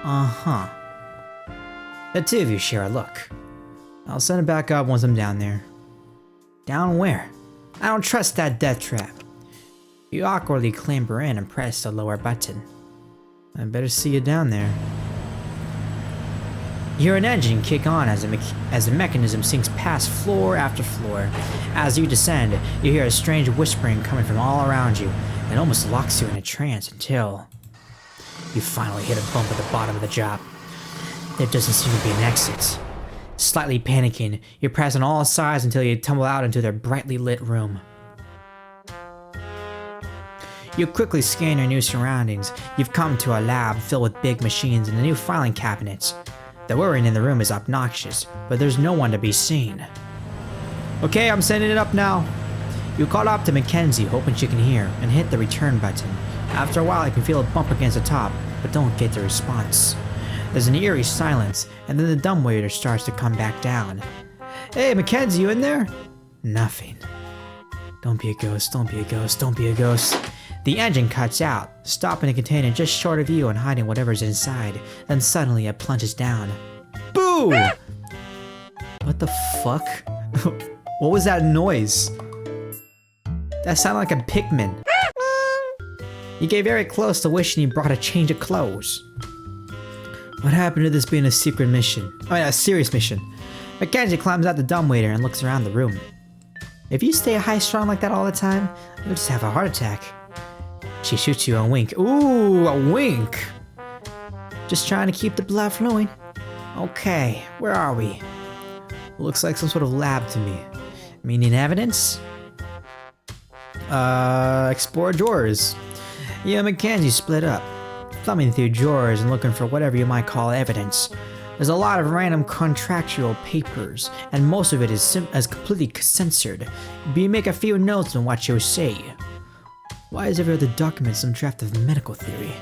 Uh-huh. The two of you share a look. I'll send it back up once I'm down there. Down where? I don't trust that death trap. You awkwardly clamber in and press the lower button. I better see you down there. You hear an engine kick on as the mechanism sinks past floor after floor. As you descend, you hear a strange whispering coming from all around you. It almost locks you in a trance until you finally hit a bump at the bottom of the drop. There doesn't seem to be an exit. Slightly panicking, you press on all sides until you tumble out into their brightly lit room. You quickly scan your new surroundings. You've come to a lab filled with big machines and a new filing cabinets. The whirring in the room is obnoxious, but there's no one to be seen. Okay, I'm sending it up now. You call up to Machenzie, hoping she can hear, and hit the return button. After a while, you can feel a bump against the top, but don't get the response. There's an eerie silence, and then the dumbwaiter starts to come back down. Hey, Machenzie, you in there? Nothing. Don't be a ghost, don't be a ghost, don't be a ghost. The engine cuts out, stopping the container just short of you and hiding whatever's inside. Then suddenly it plunges down. Boo! What the fuck? What was that noise? That sounded like a Pikmin. You get very close to wishing you brought a change of clothes. What happened to this being a secret mission? I mean, a serious mission. Machenzie climbs out the dumbwaiter and looks around the room. If you stay high-strung like that all the time, you'll just have a heart attack. She shoots you a wink. Ooh, a wink! Just trying to keep the blood flowing. Okay, where are we? Looks like some sort of lab to me. Meaning evidence? Explore drawers. You and Mackenzie split up, thumbing through drawers and looking for whatever you might call evidence. There's a lot of random contractual papers, and most of it is completely censored, but you make a few notes on what you'll say. Why is every other document some draft of medical theory?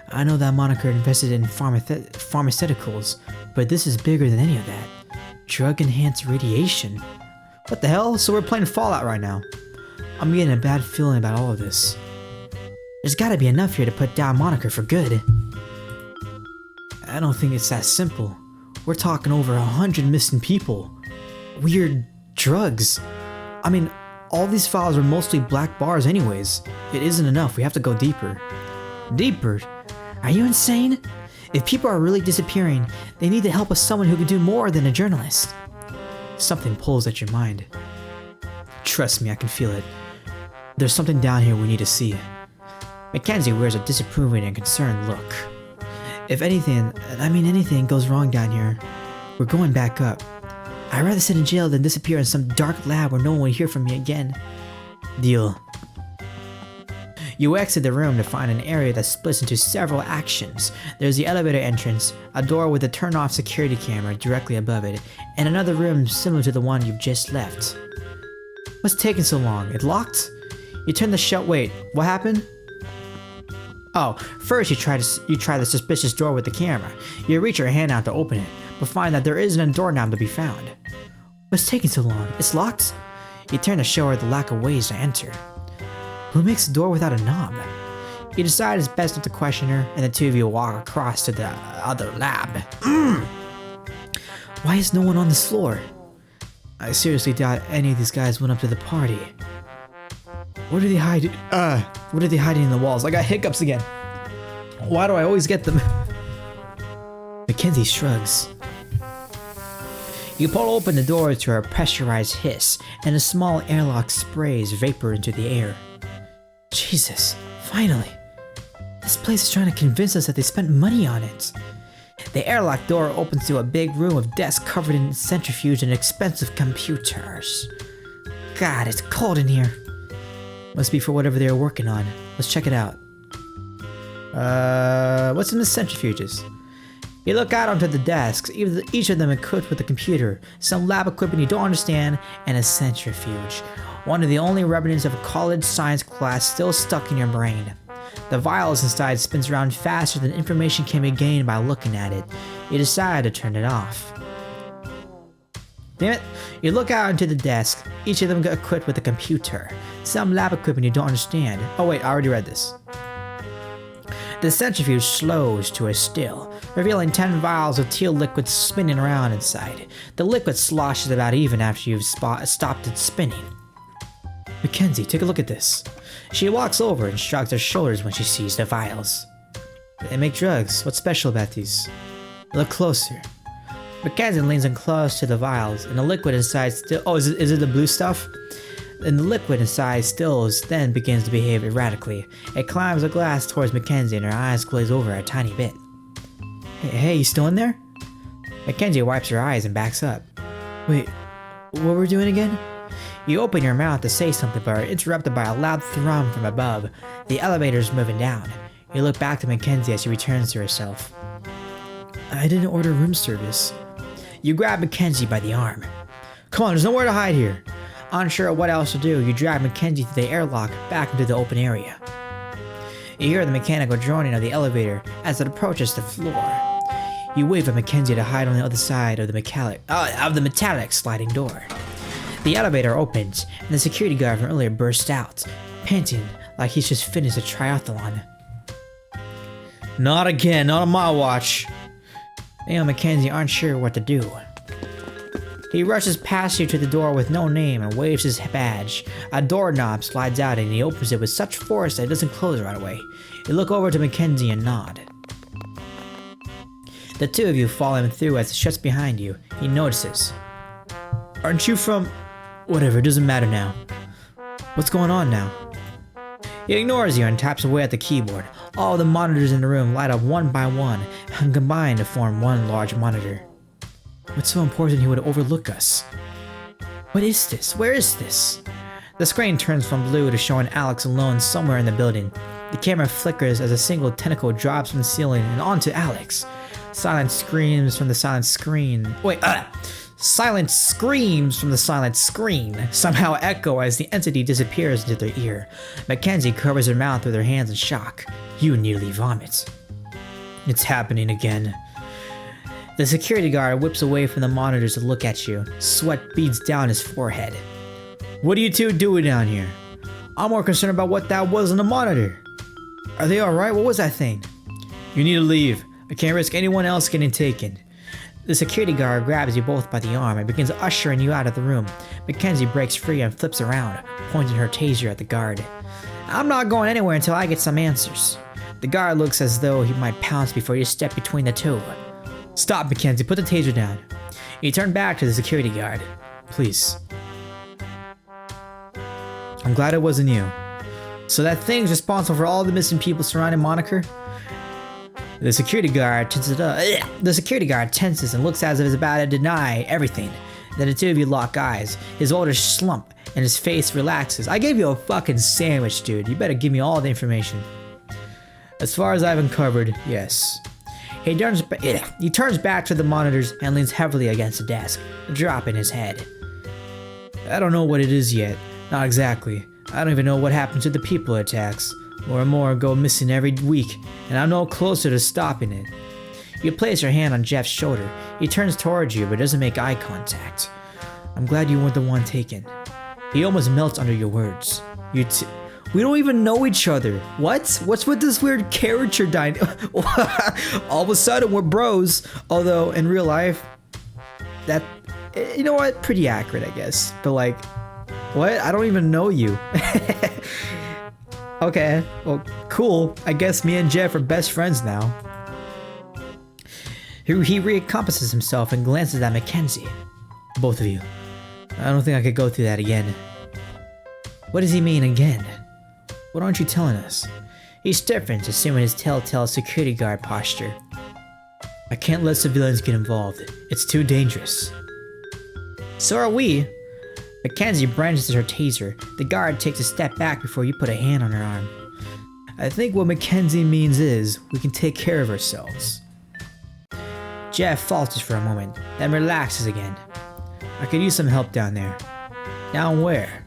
I know that Moniker invested in pharmaceuticals, but this is bigger than any of that. Drug-enhanced radiation. What the hell? So we're playing Fallout right now. I'm getting a bad feeling about all of this. There's gotta be enough here to put down Moniker for good. I don't think it's that simple. We're talking over 100 missing people. Weird drugs. I mean, all these files are mostly black bars anyways. It isn't enough, we have to go deeper. Deeper? Are you insane? If people are really disappearing, they need the help of someone who can do more than a journalist. Something pulls at your mind. Trust me, I can feel it. There's something down here we need to see. Mackenzie wears a disapproving and concerned look. If anything, anything goes wrong down here, we're going back up. I'd rather sit in jail than disappear in some dark lab where no one will hear from me again. Deal. You exit the room to find an area that splits into several actions. There's the elevator entrance, a door with a turn-off security camera directly above it, and another room similar to the one you've just left. What's taking so long? It locked? You turn the shut. Wait, what happened? Oh, first you try the suspicious door with the camera. You reach your hand out to open it, but find that there isn't a doorknob to be found. What's taking so long? It's locked? You turn to show her the lack of ways to enter. Who makes a door without a knob? You decide it's best not to question her, and the two of you walk across to the other lab. Why is no one on this floor? I seriously doubt any of these guys went up to the party. What are they hiding? What are they hiding in the walls? I got hiccups again. Why do I always get them? Mackenzie shrugs. You pull open the door to a pressurized hiss, and a small airlock sprays vapor into the air. Jesus, finally. This place is trying to convince us that they spent money on it. The airlock door opens to a big room of desks covered in centrifuge and expensive computers. God, it's cold in here. Must be for whatever they are working on. Let's check it out. What's in the centrifuges? You look out onto the desks, each of them equipped with a computer, some lab equipment you don't understand, and a centrifuge. One of the only remnants of a college science class still stuck in your brain. The vials inside spins around faster than information can be gained by looking at it. You decide to turn it off. Damn it! You look out into the desk, each of them equipped with a computer. Some lab equipment you don't understand. Oh wait, I already read this. The centrifuge slows to a still, revealing 10 vials of teal liquid spinning around inside. The liquid sloshes about even after you've stopped it spinning. Mackenzie, take a look at this. She walks over and shrugs her shoulders when she sees the vials. They make drugs. What's special about these? Look closer. Mackenzie leans in close to the vials, and the liquid inside still. Oh, is it the blue stuff? And the liquid inside stills, then begins to behave erratically. It climbs the glass towards Mackenzie, and her eyes glaze over a tiny bit. Hey, you still in there? Mackenzie wipes her eyes and backs up. Wait, what were we doing again? You open your mouth to say something, but are interrupted by a loud thrum from above. The elevator's moving down. You look back to Mackenzie as she returns to herself. I didn't order room service. You grab Mackenzie by the arm. Come on, there's nowhere to hide here. Unsure of what else to do, you drag Mackenzie through the airlock back into the open area. You hear the mechanical droning of the elevator as it approaches the floor. You wave at Mackenzie to hide on the other side of the metallic sliding door. The elevator opens, and the security guard from earlier bursts out, panting like he's just finished a triathlon. Not again, not on my watch. You and Mackenzie aren't sure what to do. He rushes past you to the door with no name and waves his badge. A doorknob slides out and he opens it with such force that it doesn't close right away. You look over to Mackenzie and nod. The two of you follow him through as it shuts behind you. He notices. Aren't you from... Whatever, it doesn't matter now. What's going on now? He ignores you and taps away at the keyboard. All the monitors in the room light up one by one and combine to form one large monitor. What's so important he would overlook us? What is this? Where is this? The screen turns from blue to showing Alex alone somewhere in the building. The camera flickers as a single tentacle drops from the ceiling and onto Alex. Silent screams from the silent screen. Silent screams from the silent screen somehow echo as the entity disappears into their ear. Machenzie covers her mouth with her hands in shock. You nearly vomit. It's happening again. The security guard whips away from the monitors to look at you. Sweat beads down his forehead. What are you two doing down here? I'm more concerned about what that was on the monitor. Are they alright? What was that thing? You need to leave. I can't risk anyone else getting taken. The security guard grabs you both by the arm and begins ushering you out of the room. Machenzie breaks free and flips around, pointing her taser at the guard. I'm not going anywhere until I get some answers. The guard looks as though he might pounce before you step between the two. Stop, Machenzie. Put the taser down. You turn back to the security guard. Please. I'm glad it wasn't you. So that thing's responsible for all the missing people surrounding Moniker? The security guard tenses and looks as if he's about to deny everything. Then the two of you lock eyes. His shoulders slump and his face relaxes. I gave you a fucking sandwich, dude. You better give me all the information. As far as I've uncovered, yes. He turns back to the monitors and leans heavily against the desk, dropping his head. I don't know what it is yet. Not exactly. I don't even know what happens to the people it attacks. More and more go missing every week, and I'm no closer to stopping it. You place your hand on Jeff's shoulder. He turns towards you but doesn't make eye contact. I'm glad you weren't the one taken. He almost melts under your words. We don't even know each other. What? What's with this weird character dynamic? All of a sudden we're bros. Although in real life, that, you know what? Pretty accurate, I guess. But like, what? I don't even know you. Okay, well, cool. I guess me and Jeff are best friends now. He recompasses himself and glances at Machenzie. Both of you. I don't think I could go through that again. What does he mean again? What aren't you telling us? He stiffens, assuming his telltale security guard posture. I can't let civilians get involved. It's too dangerous. So are we. Machenzie brandishes her taser. The guard takes a step back before you put a hand on her arm. I think what Machenzie means is we can take care of ourselves. Jeff falters for a moment, then relaxes again. I could use some help down there. Down where?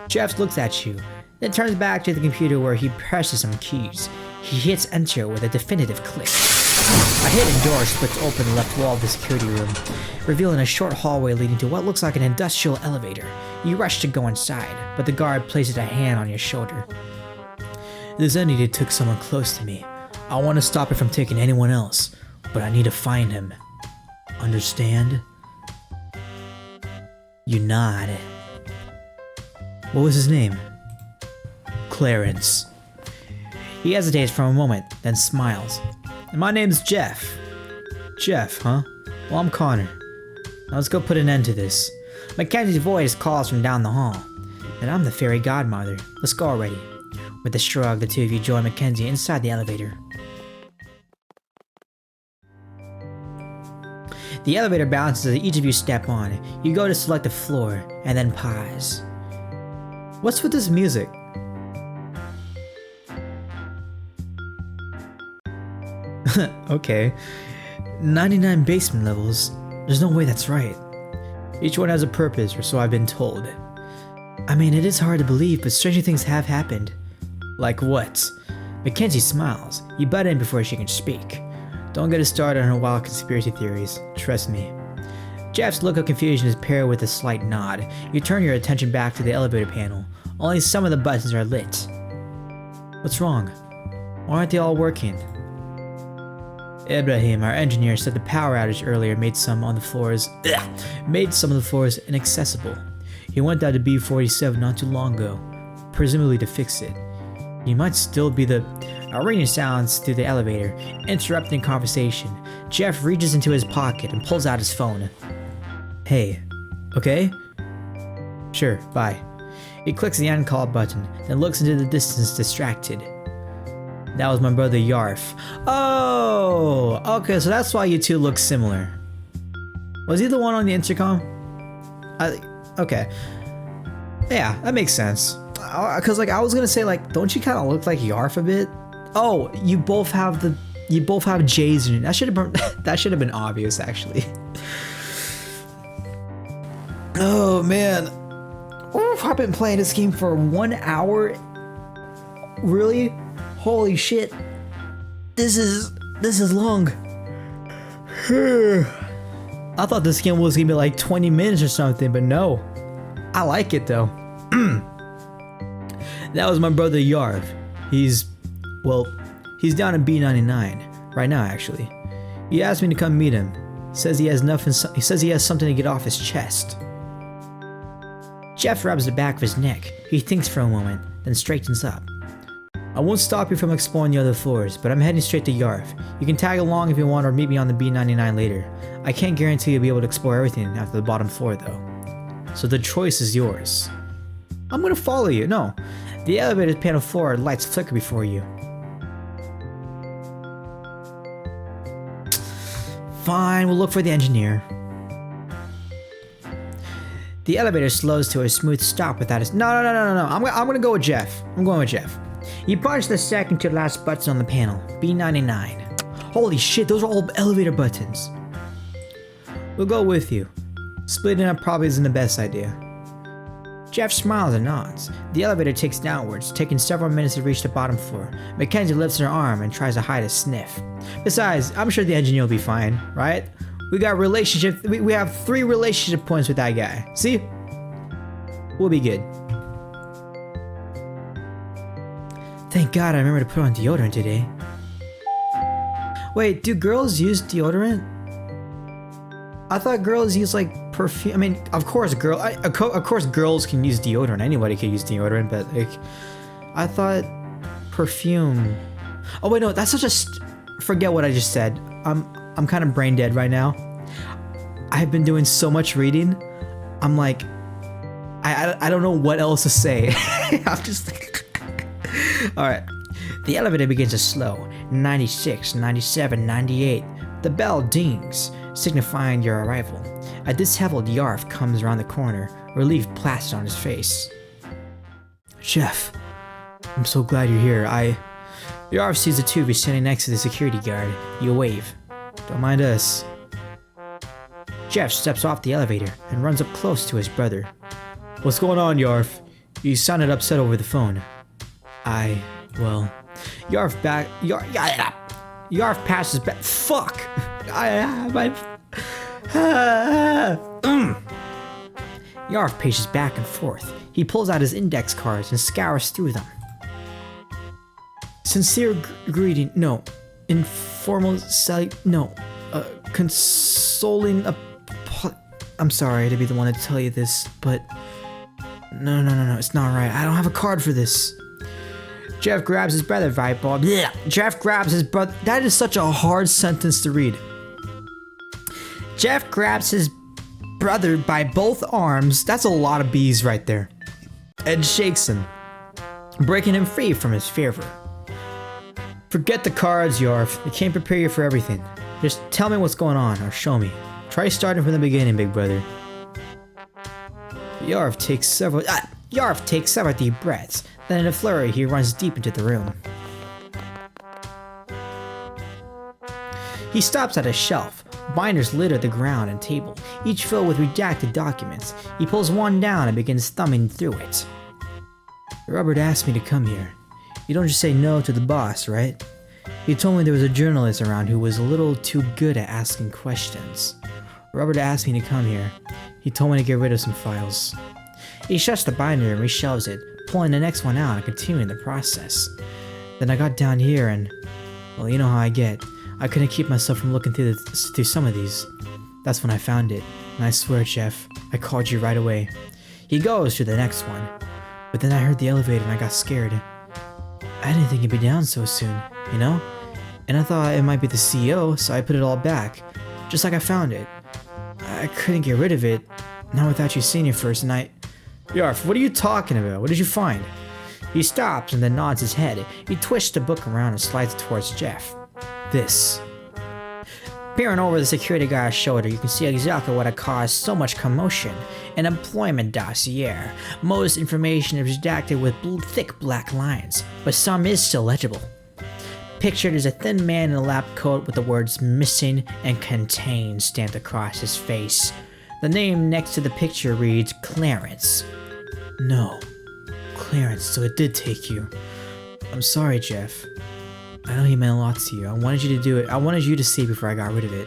Jeff looks at you, then turns back to the computer where he presses some keys. He hits enter with a definitive click. A hidden door splits open the left wall of the security room, revealing a short hallway leading to what looks like an industrial elevator. You rush to go inside, but the guard places a hand on your shoulder. This entity took someone close to me. I want to stop it from taking anyone else, but I need to find him. Understand? You nod. What was his name? Clarence. He hesitates for a moment, then smiles. My name's Jeff. Jeff, huh? Well, I'm Connor. Now let's go put an end to this. Mackenzie's voice calls from down the hall. And I'm the fairy godmother. Let's go already. With a shrug, the two of you join Machenzie inside the elevator. The elevator bounces as each of you step on. You go to select a floor, and then pause. What's with this music? Okay. 99 basement levels. There's no way that's right. Each one has a purpose, or so I've been told. I mean, it is hard to believe, but stranger things have happened. Like what? Machenzie smiles. You butt in before she can speak. Don't get us started on her wild conspiracy theories. Trust me. Jeff's look of confusion is paired with a slight nod. You turn your attention back to the elevator panel. Only some of the buttons are lit. What's wrong? Why aren't they all working? Ibrahim, our engineer, said the power outage earlier made some of the floors inaccessible. He went down to B47 not too long ago, presumably to fix it. He might still be the... A ringing sounds through the elevator, interrupting conversation. Jeff reaches into his pocket and pulls out his phone. Hey, okay? Sure, bye. He clicks the end call button, then looks into the distance distracted. That was my brother Yarf. Oh, okay, so that's why you two look similar. Was he the one on the intercom? Okay. Yeah, that makes sense. Cause like I was gonna say like, don't you kind of look like Yarf a bit? Oh, you both have J's in it. That should have been obvious actually. Oh man. Oof, I've been playing this game for 1 hour. Really? Holy shit. This is long. I thought this game was gonna be like 20 minutes or something, but no. I like it though. That was my brother Yarv. He's down in B99 right now actually. He asked me to come meet him. Says he has something to get off his chest. Jeff rubs the back of his neck. He thinks for a moment, then straightens up. I won't stop you from exploring the other floors, but I'm heading straight to Yarv. You can tag along if you want or meet me on the B99 later. I can't guarantee you'll be able to explore everything after the bottom floor though. So the choice is yours. I'm gonna follow you. No. The elevator's panel floor lights flicker before you. Fine, we'll look for the engineer. The elevator slows to a smooth stop without a... No. I'm gonna go with Jeff. I'm going with Jeff. You punch the second to last button on the panel. B99. Holy shit, those are all elevator buttons. We'll go with you. Splitting up probably isn't the best idea. Jeff smiles and nods. The elevator takes downwards, taking several minutes to reach the bottom floor. Machenzie lifts her arm and tries to hide a sniff. Besides, I'm sure the engineer will be fine, right? We have 3 relationship points with that guy. See? We'll be good. Thank God I remember to put on deodorant today. Wait, do girls use deodorant? I thought girls use like perfume. I mean, of course girls can use deodorant. Anybody can use deodorant, but like, I thought perfume. Oh wait, no, that's such a. Forget what I just said. I'm kind of brain dead right now. I've been doing so much reading. I'm like, I don't know what else to say. I'm just like, all right. The elevator begins to slow. 96, 97, 98. The bell dings, signifying your arrival. A disheveled Yarf comes around the corner, relief plastered on his face. Jeff, I'm so glad you're here. Yarf sees the two of you standing next to the security guard. You wave. Don't mind us. Jeff steps off the elevator and runs up close to his brother. What's going on, Yarf? You sounded upset over the phone. Yarf passes back. Fuck! Yarf paces back and forth. He pulls out his index cards and scours through them. Sincere greeting, no. Informal consoling. I'm sorry to be the one to tell you this, but no, it's not right. I don't have a card for this. Jeff grabs his brother ball. Yeah. Jeff grabs his brother. That is such a hard sentence to read. Jeff grabs his brother by both arms. That's a lot of B's right there. And shakes him, breaking him free from his fervor. Forget the cards, Yarf. They can't prepare you for everything. Just tell me what's going on, or show me. Try starting from the beginning, big brother. Yarf takes several deep breaths. Then in a flurry, he runs deep into the room. He stops at a shelf. Binders litter the ground and table, each filled with redacted documents. He pulls one down and begins thumbing through it. Robert asked me to come here. You don't just say no to the boss, right? He told me there was a journalist around who was a little too good at asking questions. Robert asked me to come here. He told me to get rid of some files. He shuts the binder and reshelves it, pulling the next one out and continuing the process. Then I got down here and, well, you know how I get. I couldn't keep myself from looking through some of these. That's when I found it. And I swear, Jeff, I called you right away. He goes to the next one. But then I heard the elevator and I got scared. I didn't think he'd be down so soon, you know? And I thought it might be the CEO, so I put it all back. Just like I found it. I couldn't get rid of it. Not without you seeing it first, and Yarf, what are you talking about? What did you find? He stops and then nods his head. He twists the book around and slides it towards Jeff. This. Peering over the security guard's shoulder, you can see exactly what had caused so much commotion. An employment dossier. Most information is redacted with thick black lines, but some is still legible. Pictured is a thin man in a lab coat with the words "missing" and "contained" stamped across his face. The name next to the picture reads Clarence. No. Clarence, so it did take you. I'm sorry, Jeff. I know he meant a lot to you. I wanted you to do it. I wanted you to see before I got rid of it.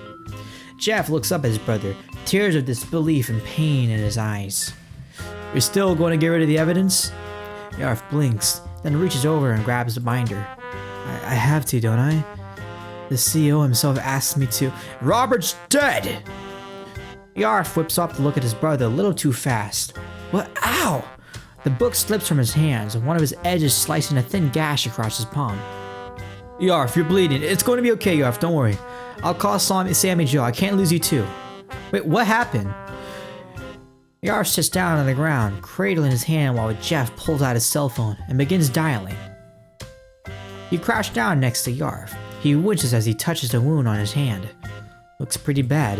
Jeff looks up at his brother, tears of disbelief and pain in his eyes. You're still going to get rid of the evidence? Yarf blinks, then reaches over and grabs the binder. I have to, don't I? The CEO himself asked me to. Robert's dead! Yarf whips up to look at his brother a little too fast. What? Ow! The book slips from his hands, and one of his edges slicing a thin gash across his palm. Yarf, you're bleeding. It's going to be okay, Yarf, don't worry. I'll call Sammy Joe. I can't lose you too. Wait, what happened? Yarf sits down on the ground, cradling his hand while Jeff pulls out his cell phone and begins dialing. You crouch down next to Yarf. He winces as he touches the wound on his hand. Looks pretty bad.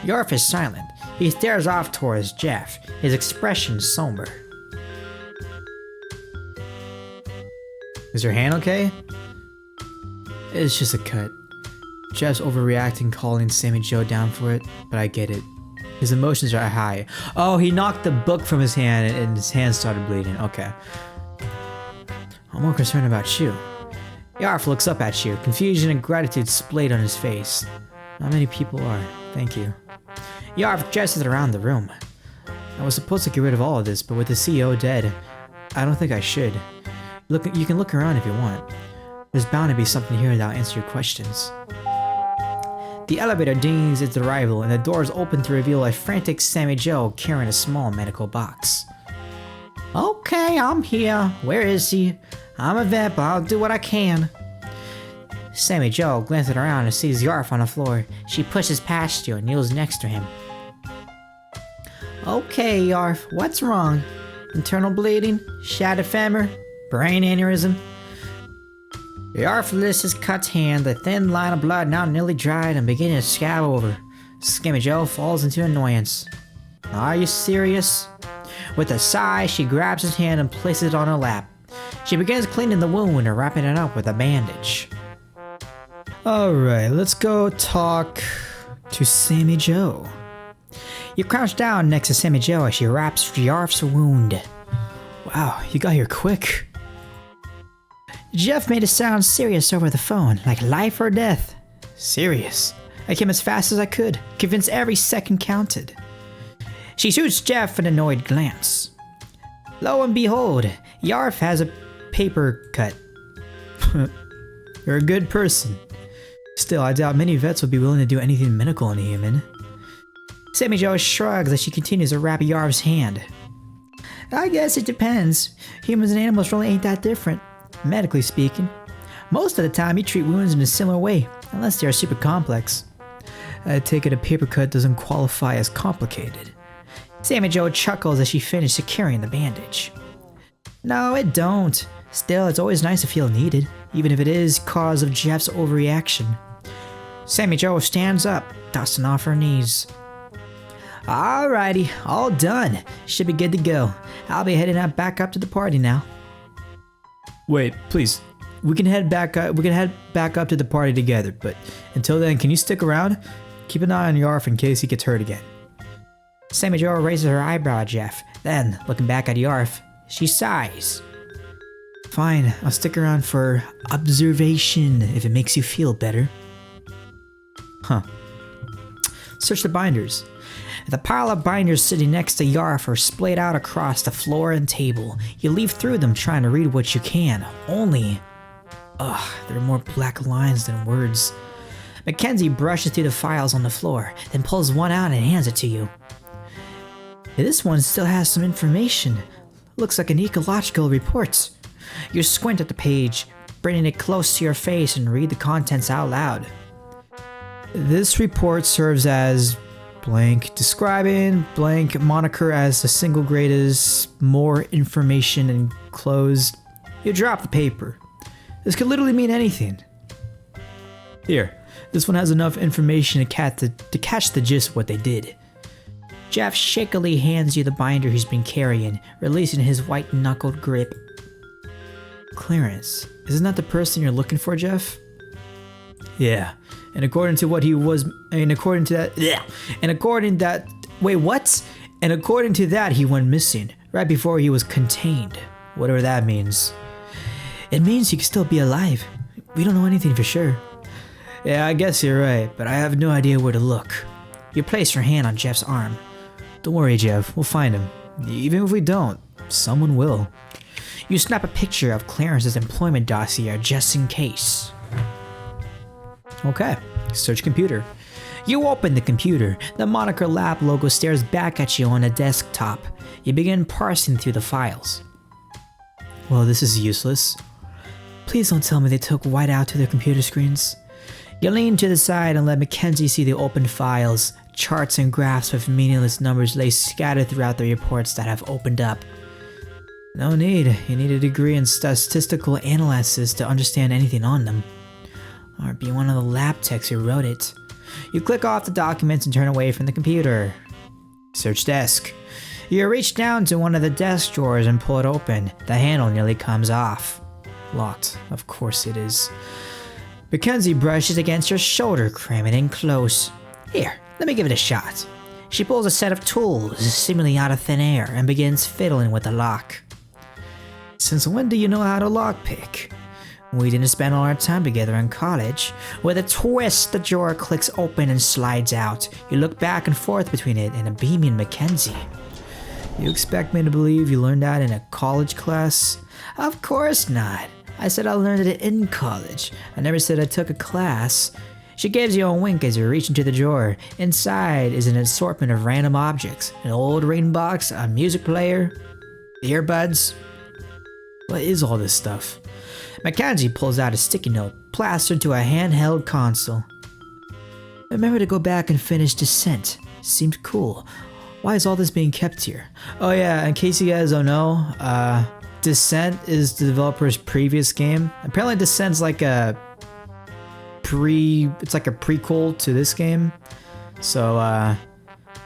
Yarf is silent. He stares off towards Jeff, his expression somber. Is your hand okay? It's just a cut. Jeff's overreacting, calling Sammy Joe down for it, but I get it. His emotions are high. Oh, he knocked the book from his hand and his hand started bleeding. Okay. I'm more concerned about you. Yarf looks up at you, confusion and gratitude splayed on his face. Not many people are. Thank you. Yarf gestures around the room. I was supposed to get rid of all of this, but with the CEO dead, I don't think I should. Look, you can look around if you want. There's bound to be something here that'll answer your questions. The elevator dings its arrival, and the doors open to reveal a frantic Sammy Joe carrying a small medical box. Okay, I'm here. Where is he? I'm a vet, but I'll do what I can. Sammy Joe glances around and sees Yarf on the floor. She pushes past you and kneels next to him. Okay, Yarf, what's wrong? Internal bleeding? Shattered femur? Brain aneurysm? Yarf lifts his cut hand, the thin line of blood now nearly dried and beginning to scab over. Sammy Joe falls into annoyance. Are you serious? With a sigh, she grabs his hand and places it on her lap. She begins cleaning the wound and wrapping it up with a bandage. Alright, let's go talk to Sammy Joe. You crouch down next to Sammy Joe as she wraps Yarf's wound. Wow, you got here quick. Jeff made it sound serious over the phone, like life or death. Serious. I came as fast as I could, convinced every second counted. She shoots Jeff an annoyed glance. Lo and behold, Yarf has a paper cut. You're a good person. Still, I doubt many vets would be willing to do anything medical on a human. Sammy Joe shrugs as she continues to wrap Yarf's hand. I guess it depends. Humans and animals really ain't that different, medically speaking. Most of the time, you treat wounds in a similar way, unless they are super complex. I take it a paper cut doesn't qualify as complicated. Sammy Joe chuckles as she finishes securing the bandage. No, it don't. Still, it's always nice to feel needed, even if it is cause of Jeff's overreaction. Sammy Joe stands up, dusting off her knees. Alrighty, all done. Should be good to go. I'll be heading back up to the party now. Wait, please. We can head back up to the party together, but until then, can you stick around? Keep an eye on Yarf in case he gets hurt again. Sammy Joe raises her eyebrow at Jeff. Then, looking back at Yarf, she sighs. Fine, I'll stick around for observation if it makes you feel better. Huh. Search the binders. The pile of binders sitting next to Yarf are splayed out across the floor and table. You leaf through them trying to read what you can, only... there are more black lines than words. Machenzie brushes through the files on the floor, then pulls one out and hands it to you. This one still has some information. Looks like an ecological report. You squint at the page, bringing it close to your face and read the contents out loud. This report serves as blank, describing blank Moniker as the single greatest, more information enclosed. You drop the paper. This could literally mean anything. Here, This one has enough information to catch the gist of what they did. Jeff shakily hands you the binder he's been carrying, releasing his white-knuckled grip. Clarence, isn't that the person you're looking for, Jeff? Yeah, and according to what he was, and according to that, he went missing right before he was contained, whatever that means. It means he could still be alive. We don't know anything for sure. Yeah, I guess you're right, but I have no idea where to look. You place your hand on Jeff's arm. Don't worry, Jeff, we'll find him. Even if we don't, someone will. You snap a picture of Clarence's employment dossier just in case. Okay, search computer. You open the computer. The Moniker Lab logo stares back at you on a desktop. You begin parsing through the files. Well, this is useless. Please don't tell me they took white out to their computer screens. You lean to the side and let Machenzie see the opened files. Charts and graphs with meaningless numbers lay scattered throughout the reports that have opened up. No need. You need a degree in statistical analysis to understand anything on them. Or be one of the lab techs who wrote it. You click off the documents and turn away from the computer. Search desk. You reach down to one of the desk drawers and pull it open. The handle nearly comes off. Locked. Of course it is. Machenzie brushes against your shoulder, cramming in close. Here, let me give it a shot. She pulls a set of tools, seemingly out of thin air, and begins fiddling with the lock. Since when do you know how to lockpick? We didn't spend all our time together in college. With a twist, the drawer clicks open and slides out. You look back and forth between it and a beaming Machenzie. You expect me to believe you learned that in a college class? Of course not. I said I learned it in college. I never said I took a class. She gives you a wink as you reach into the drawer. Inside is an assortment of random objects. An old ring box, a music player, earbuds. What is all this stuff? Machenzie pulls out a sticky note, plastered to a handheld console. Remember to go back and finish Descent. Seemed cool. Why is all this being kept here? Oh yeah, in case you guys don't know, Descent is the developer's previous game. Apparently Descent's like it's like a prequel to this game. So, I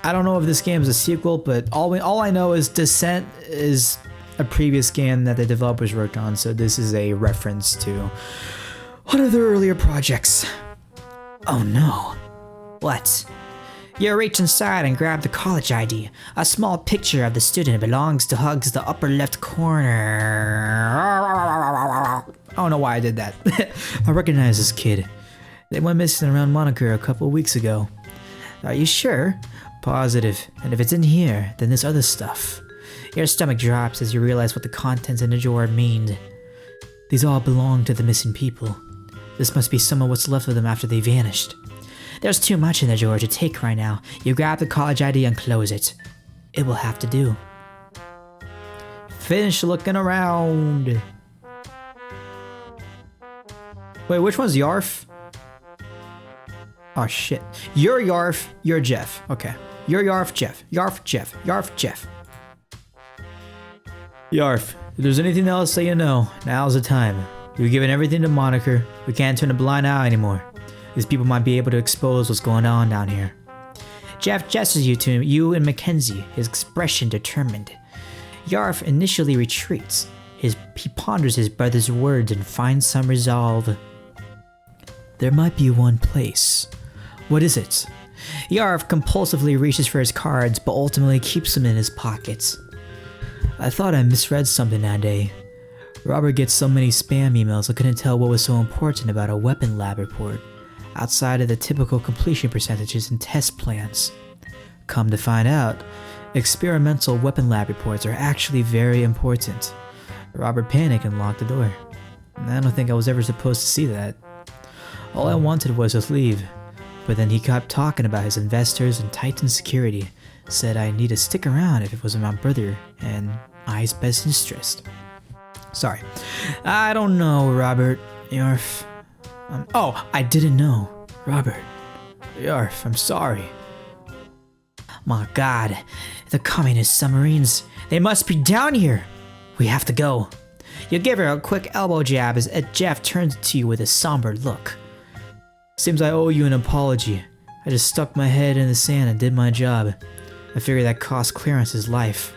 don't know if this game is a sequel, but all I know is Descent is a previous game that the developers worked on, so this is a reference to one of their earlier projects. Oh no. What? You reach inside and grab the college ID. A small picture of the student belongs to hugs the upper left corner. I don't know why I did that. I recognize this kid. They went missing around Moniker a couple weeks ago. Are you sure? Positive. And if it's in here, then this other stuff. Your stomach drops as you realize what the contents in the drawer mean. These all belong to the missing people. This must be some of what's left of them after they vanished. There's too much in the drawer to take right now. You grab the college ID and close it. It will have to do. Finish looking around. Wait, which one's Yarf? Oh shit. You're Yarf, you're Jeff. Okay. You're Yarf, Jeff. Yarf, Jeff. Yarf, Jeff. Yarf, if there's anything else that you know, now's the time. We've given everything to Moniker. We can't turn a blind eye anymore. These people might be able to expose what's going on down here. Jeff gestures you to you and Machenzie, his expression determined. Yarf initially retreats. He ponders his brother's words and finds some resolve. There might be one place. What is it? Yarf compulsively reaches for his cards, but ultimately keeps them in his pockets. I thought I misread something that day. Robert gets so many spam emails I couldn't tell what was so important about a weapon lab report, outside of the typical completion percentages and test plans. Come to find out, experimental weapon lab reports are actually very important. Robert panicked and locked the door. I don't think I was ever supposed to see that. All I wanted was to leave, but then he kept talking about his investors and Titan security, said I need to stick around if it was my brother and I's best interest. Sorry. I don't know, Robert. Yarf. Oh, I didn't know. Robert. Yarf, I'm sorry. My god. The communist submarines. They must be down here. We have to go. You give her a quick elbow jab as Jeff turns to you with a somber look. Seems I owe you an apology. I just stuck my head in the sand and did my job. I figured that cost Clarence his life.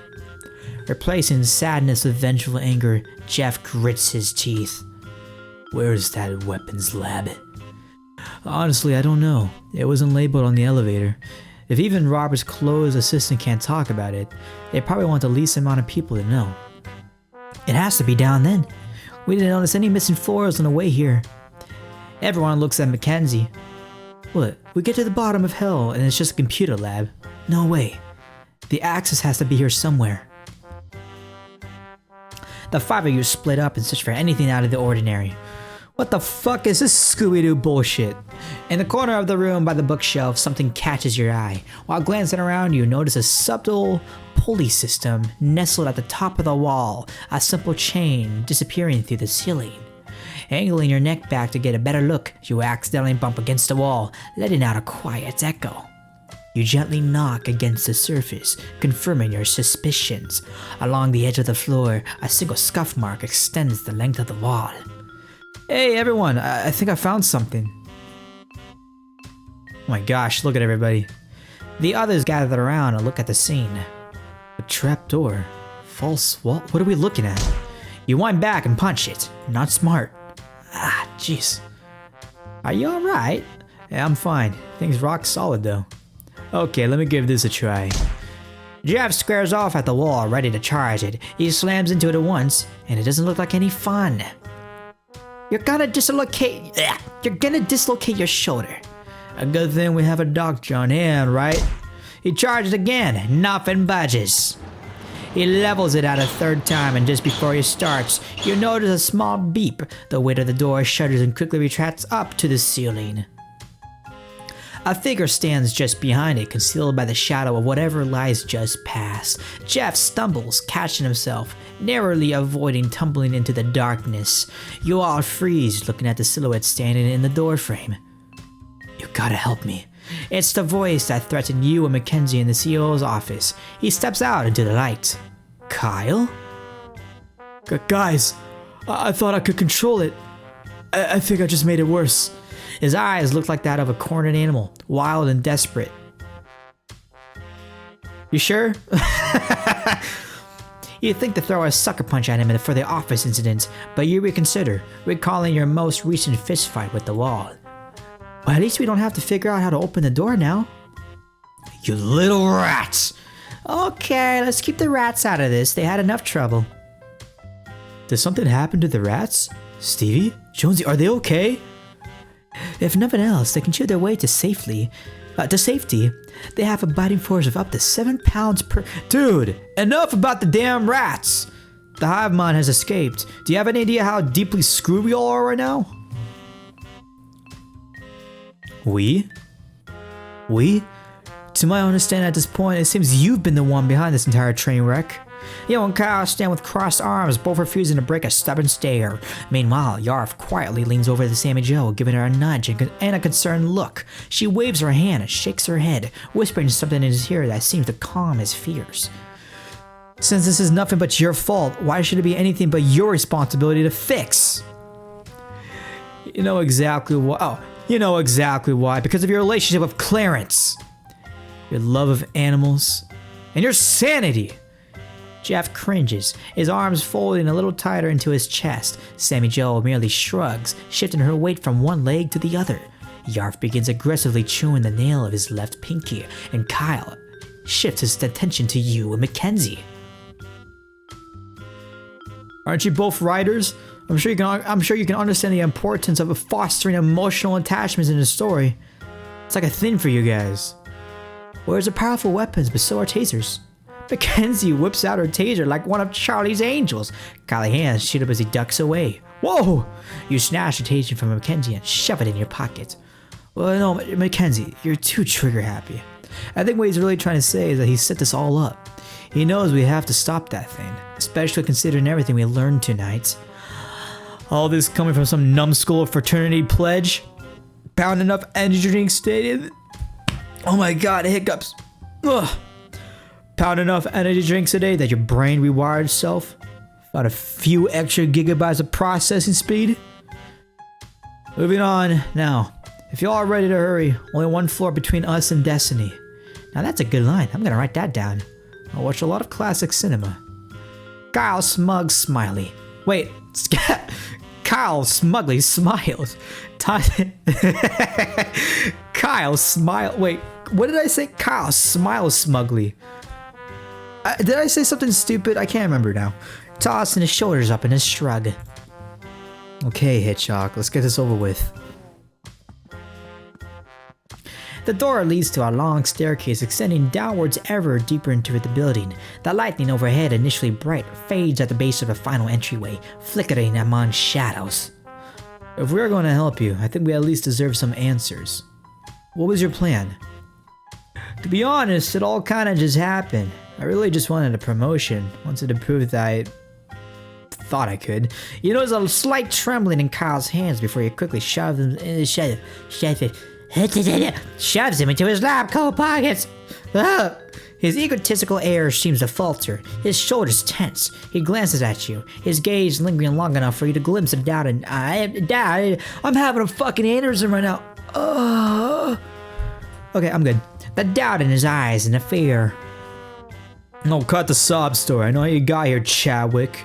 Replacing sadness with vengeful anger, Jeff grits his teeth. Where's that weapons lab? Honestly, I don't know. It wasn't labeled on the elevator. If even Robert's closed assistant can't talk about it, they probably want the least amount of people to know. It has to be down then. We didn't notice any missing floors on the way here. Everyone looks at Machenzie. What? We get to the bottom of hell and it's just a computer lab. No way. The access has to be here somewhere. The five of you split up and search for anything out of the ordinary. What the fuck is this Scooby-Doo bullshit? In the corner of the room by the bookshelf, something catches your eye. While glancing around, you notice a subtle pulley system nestled at the top of the wall, a simple chain disappearing through the ceiling. Angling your neck back to get a better look, you accidentally bump against the wall, letting out a quiet echo. You gently knock against the surface, confirming your suspicions. Along the edge of the floor, a single scuff mark extends the length of the wall. Hey everyone, I think I found something. Oh my gosh, look at everybody. The others gather around and look at the scene. A trapdoor. False wall. What are we looking at? You wind back and punch it. Not smart. Ah, jeez. Are you alright? Yeah, I'm fine. Things rock solid though. Okay, let me give this a try. Jeff squares off at the wall, ready to charge it. He slams into it at once, and it doesn't look like any fun. You're gonna dislocate your shoulder. A good thing we have a doctor on hand, right? He charges again, nothing budges. He levels it out a third time, and just before he starts, you notice a small beep. The weight of the door shudders and quickly retracts up to the ceiling. A figure stands just behind it, concealed by the shadow of whatever lies just past. Jeff stumbles, catching himself, narrowly avoiding tumbling into the darkness. You all freeze, looking at the silhouette standing in the doorframe. You gotta help me. It's the voice that threatened you and Machenzie in the CEO's office. He steps out into the light. Kyle? Guys, I thought I could control it. I think I just made it worse. His eyes look like that of a cornered animal, wild and desperate. You sure? You'd think to throw a sucker punch at him for the office incident, but you reconsider, recalling your most recent fistfight with the wall. Well, at least we don't have to figure out how to open the door now. You little rats! Okay, let's keep the rats out of this. They had enough trouble. Did something happen to the rats? Stevie? Jonesy, are they okay? If nothing else, they can chew their way to safety. They have a biting force of up to 7 pounds per— Dude, enough about the damn rats! The hive mind has escaped. Do you have any idea how deeply screwed we all are right now? We? To my understanding at this point, it seems you've been the one behind this entire train wreck. You and Kyle stand with crossed arms, both refusing to break a stubborn stare. Meanwhile, Yarv quietly leans over to Sammy Joe, giving her a nudge and a concerned look. She waves her hand and shakes her head, whispering something in his ear that seems to calm his fears. Since this is nothing but your fault, why should it be anything but your responsibility to fix? You know exactly why. Oh, you know exactly why. Because of your relationship with Clarence. Your love of animals. And your sanity. Jeff cringes, his arms folding a little tighter into his chest. Sammy Joe merely shrugs, shifting her weight from one leg to the other. Yarv begins aggressively chewing the nail of his left pinky, and Kyle shifts his attention to you and Machenzie. Aren't you both writers? I'm sure you can understand the importance of fostering emotional attachments in a story. It's like a thing for you guys. Words are powerful weapons, but so are tasers. Machenzie whips out her taser like one of Charlie's angels. Kyle's hands shoot up as he ducks away. Whoa! You snatch the taser from Machenzie and shove it in your pocket. Well, no, Machenzie, you're too trigger happy. I think what he's really trying to say is that he set this all up. He knows we have to stop that thing, especially considering everything we learned tonight. All this coming from some numbskull fraternity pledge? Pound enough energy drinks stated. Oh my god, hiccups. Ugh. Pound enough energy drinks a day that your brain rewired itself. About a few extra gigabytes of processing speed. Moving on. Now, If y'all are ready to hurry, only one floor between us and destiny. Now that's a good line. I'm gonna write that down. I watch a lot of classic cinema. Kyle Smug Smiley. Wait, Kyle Smugly smiles. Kyle smile. Wait, what did I say? Kyle smiles smugly. Did I say something stupid? I can't remember now. Tossing his shoulders up in a shrug. Okay, Hitchcock, let's get this over with. The door leads to a long staircase extending downwards ever deeper into the building. The lightning overhead, initially bright, fades at the base of the final entryway, flickering among shadows. If we're going to help you, I think we at least deserve some answers. What was your plan? To be honest, it all kind of just happened. I really just wanted a promotion. Wanted to prove that I thought I could. You notice a slight trembling in Kyle's hands before he quickly shoves him into his lab coat pockets. His egotistical air seems to falter. His shoulders tense. He glances at you, his gaze lingering long enough for you to glimpse a doubt in Dad, I'm having a fucking aneurysm right now. Okay, I'm good. The doubt in his eyes and the fear. No, cut the sob story. I know how you got here, Chadwick.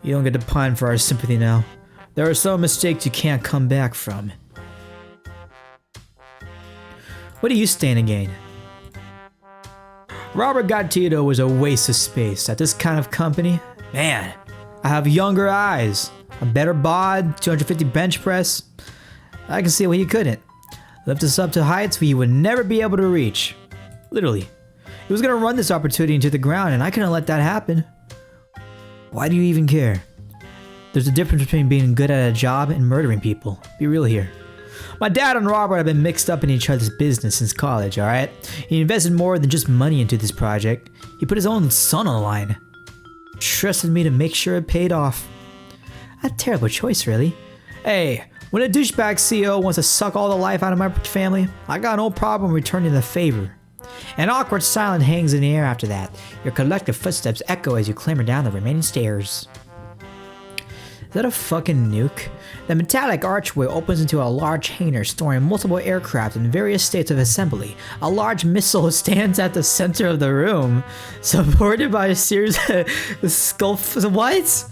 You don't get to pine for our sympathy now. There are some mistakes you can't come back from. What do you stand to gain? Robert Gattito was a waste of space. At this kind of company, man, I have younger eyes, a better bod, 250 bench press. I can see what you couldn't. Lift us up to heights we would never be able to reach. Literally. He was gonna run this opportunity into the ground and I couldn't let that happen. Why do you even care? There's a difference between being good at a job and murdering people. Be real here. My dad and Robert have been mixed up in each other's business since college, alright? He invested more than just money into this project. He put his own son on the line. Trusted me to make sure it paid off. A terrible choice, really. Hey, when a douchebag CEO wants to suck all the life out of my family, I got no problem returning the favor. An awkward silence hangs in the air after that. Your collective footsteps echo as you clamber down the remaining stairs. Is that a fucking nuke? The metallic archway opens into a large hangar storing multiple aircraft in various states of assembly. A large missile stands at the center of the room, supported by a series of sculpts. What?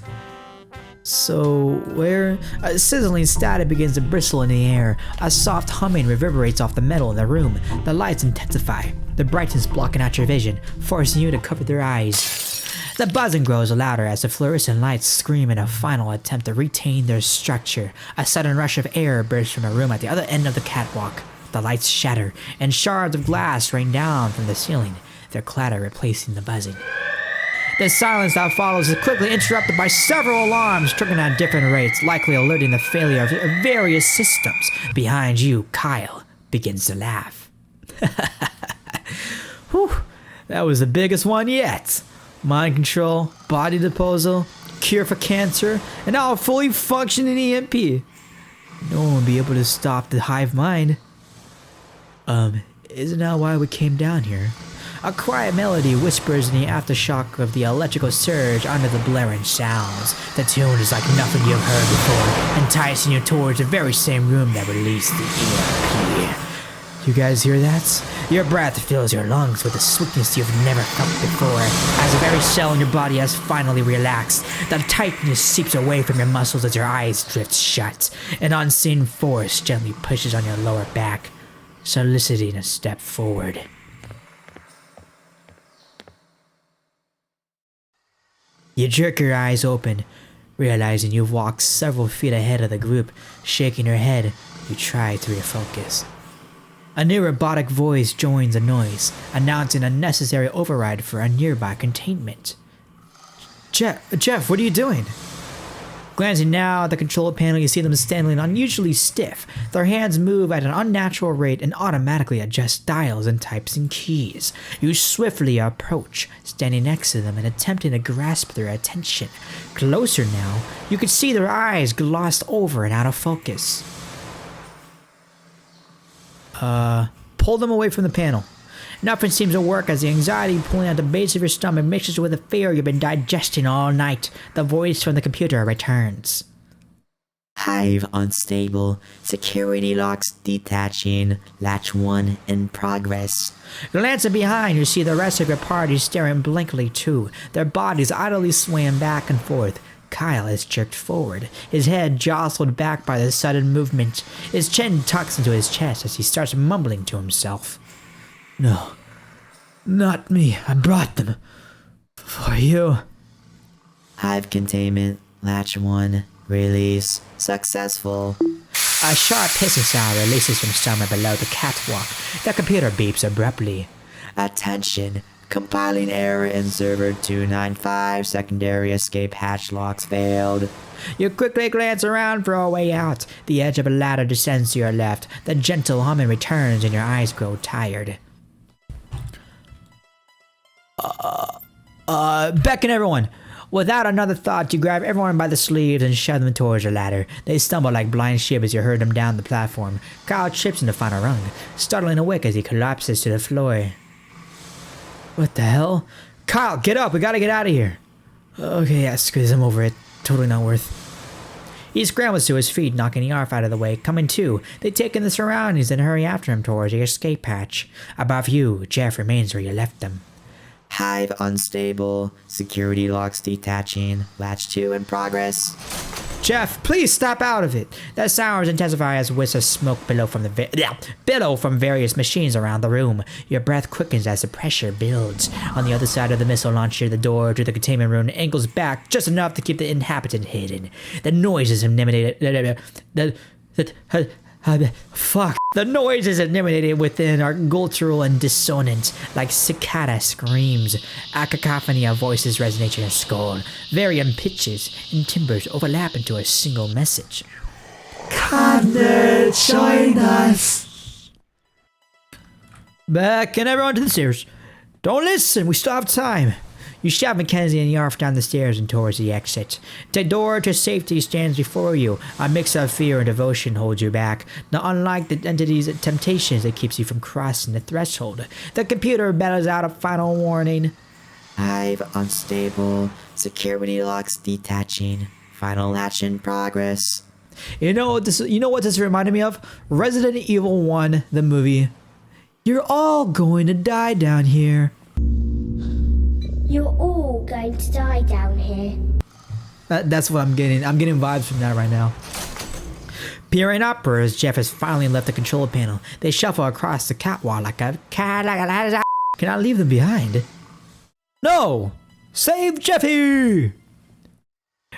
So, where? A sizzling static begins to bristle in the air. A soft humming reverberates off the metal in the room. The lights intensify, the brightness blocking out your vision, forcing you to cover their eyes. The buzzing grows louder as the fluorescent lights scream in a final attempt to retain their structure. A sudden rush of air bursts from a room at the other end of the catwalk. The lights shatter, and shards of glass rain down from the ceiling, their clatter replacing the buzzing. The silence that follows is quickly interrupted by several alarms triggering at different rates, likely alerting the failure of various systems. Behind you, Kyle begins to laugh. Whew, that was the biggest one yet. Mind control, body disposal, cure for cancer, and now a fully functioning EMP. No one will be able to stop the hive mind. Isn't that why we came down here? A quiet melody whispers in the aftershock of the electrical surge under the blaring sounds. The tune is like nothing you've heard before, enticing you towards the very same room that released the EMP. You guys hear that? Your breath fills your lungs with a sweetness you've never felt before. As the very cell in your body has finally relaxed, the tightness seeps away from your muscles as your eyes drift shut. An unseen force gently pushes on your lower back, soliciting a step forward. You jerk your eyes open, realizing you've walked several feet ahead of the group. Shaking your head, you try to refocus. A new robotic voice joins the noise, announcing a necessary override for a nearby containment. Jeff, what are you doing? Glancing now at the control panel, you see them standing unusually stiff. Their hands move at an unnatural rate and automatically adjust dials and types in keys. You swiftly approach, standing next to them and attempting to grasp their attention. Closer now, you can see their eyes glossed over and out of focus. Pull them away from the panel. Nothing seems to work as the anxiety pulling at the base of your stomach mixes with the fear you've been digesting all night. The voice from the computer returns. Hive unstable. Security locks detaching. Latch 1 in progress. Glancing behind, you see the rest of your party staring blankly too, their bodies idly swaying back and forth. Kyle is jerked forward, his head jostled back by the sudden movement. His chin tucks into his chest as he starts mumbling to himself. No, not me. I brought them. For you. Hive containment. Latch 1. Release. Successful. A sharp hissing sound releases from somewhere below the catwalk. The computer beeps abruptly. Attention. Compiling error in server 295. Secondary escape hatch locks failed. You quickly glance around for a way out. The edge of a ladder descends to your left. The gentle humming returns and your eyes grow tired. Beckon everyone. Without another thought, you grab everyone by the sleeves and shove them towards the ladder. They stumble like blind sheep as you herd them down the platform. Kyle trips in the final rung, startling awake as he collapses to the floor. What the hell? Kyle, get up! We gotta get out of here! Okay, yeah, squeeze him over it. Totally not worth. He scrambles to his feet, knocking Yarf out of the way. Coming to, they take in the surroundings and hurry after him towards the escape hatch. Above you, Jeff remains where you left them. Hive unstable. Security locks detaching. Latch 2 in progress. Jeff, please stop out of it. The sounds intensify as wisps of smoke billow from various machines around the room. Your breath quickens as the pressure builds. On the other side of the missile launcher, the door to the containment room angles back just enough to keep the inhabitant hidden. The noise is eliminated. Fuck. The noises emanating within are guttural and dissonant, like cicada screams. A cacophony of voices resonate in your skull. Varying pitches and timbres overlap into a single message. Come there, join us. Back and everyone to the stairs. Don't listen, we still have time. You shove Machenzie and Yarf down the stairs and towards the exit. The door to safety stands before you. A mix of fear and devotion holds you back. Not unlike the entity's temptations that keeps you from crossing the threshold. The computer bellows out a final warning. Hive unstable. Security locks detaching. Final latch in progress. You know what this reminded me of? Resident Evil 1, the movie. You're all going to die down here. You're all going to die down here. That's what I'm getting. I'm getting vibes from that right now. Peering upward as Jeff has finally left the control panel, they shuffle across the catwalk like a cat. Can I leave them behind? No! Save Jeffy!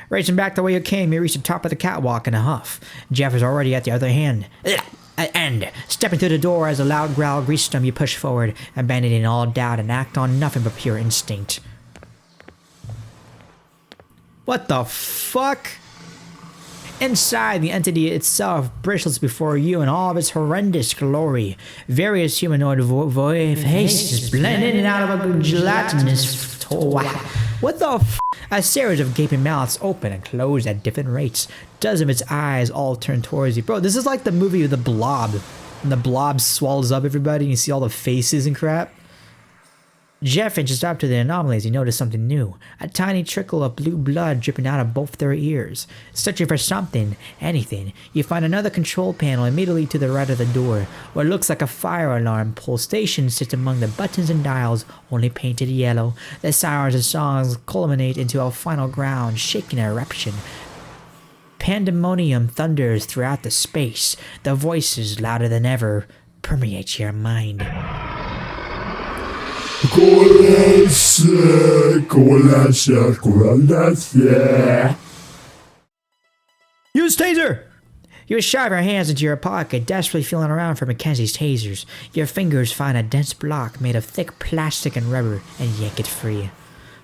Racing back the way you came, you reach the top of the catwalk in a huff. Jeff is already at the other end. Stepping through the door as a loud growl reaches them, you push forward, abandoning all doubt and act on nothing but pure instinct. What the fuck? Inside, the entity itself bristles before you in all of its horrendous glory. Various humanoid faces blend in and out of a gelatinous What the f? A series of gaping mouths open and close at different rates. Dozens of its eyes all turn towards you. Bro, this is like the movie The Blob. And the blob swallows up everybody and you see all the faces and crap. Jeff inches up to the anomalies. You notice something new. A tiny trickle of blue blood dripping out of both their ears. Searching for something, anything, you find another control panel immediately to the right of the door. What looks like a fire alarm pole station sits among the buttons and dials, only painted yellow. The sirens and songs culminate into a final ground, shaking eruption. Pandemonium thunders throughout the space. The voices, louder than ever, permeate your mind. Coalescence. Use taser! You shove your hands into your pocket, desperately feeling around for Mackenzie's tasers. Your fingers find a dense block made of thick plastic and rubber and yank it free.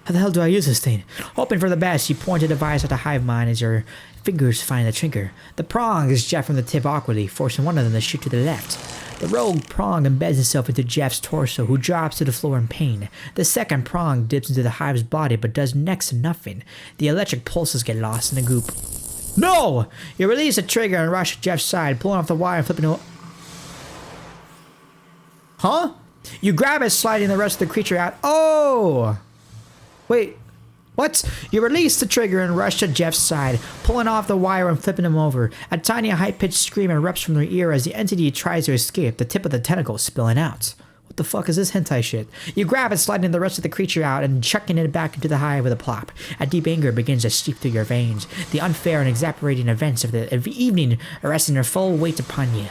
How the hell do I use this thing? Hoping for the best, you point the device at the hive mind as your fingers find the trigger. The prongs jet from the tip awkwardly, forcing one of them to shoot to the left. The rogue prong embeds itself into Jeff's torso, who drops to the floor in pain. The second prong dips into the hive's body, but does next to nothing. The electric pulses get lost in the goop. No! You release the trigger and rush to Jeff's side, pulling off the wire and flipping it. Huh? You grab it, sliding the rest of the creature out. Oh! Wait. What? You release the trigger and rush to Jeff's side, pulling off the wire and flipping him over. A tiny high-pitched scream erupts from their ear as the entity tries to escape, the tip of the tentacle spilling out. What the fuck is this hentai shit? You grab it, sliding the rest of the creature out and chucking it back into the hive with a plop. A deep anger begins to seep through your veins. The unfair and exasperating events of the evening are resting their full weight upon you.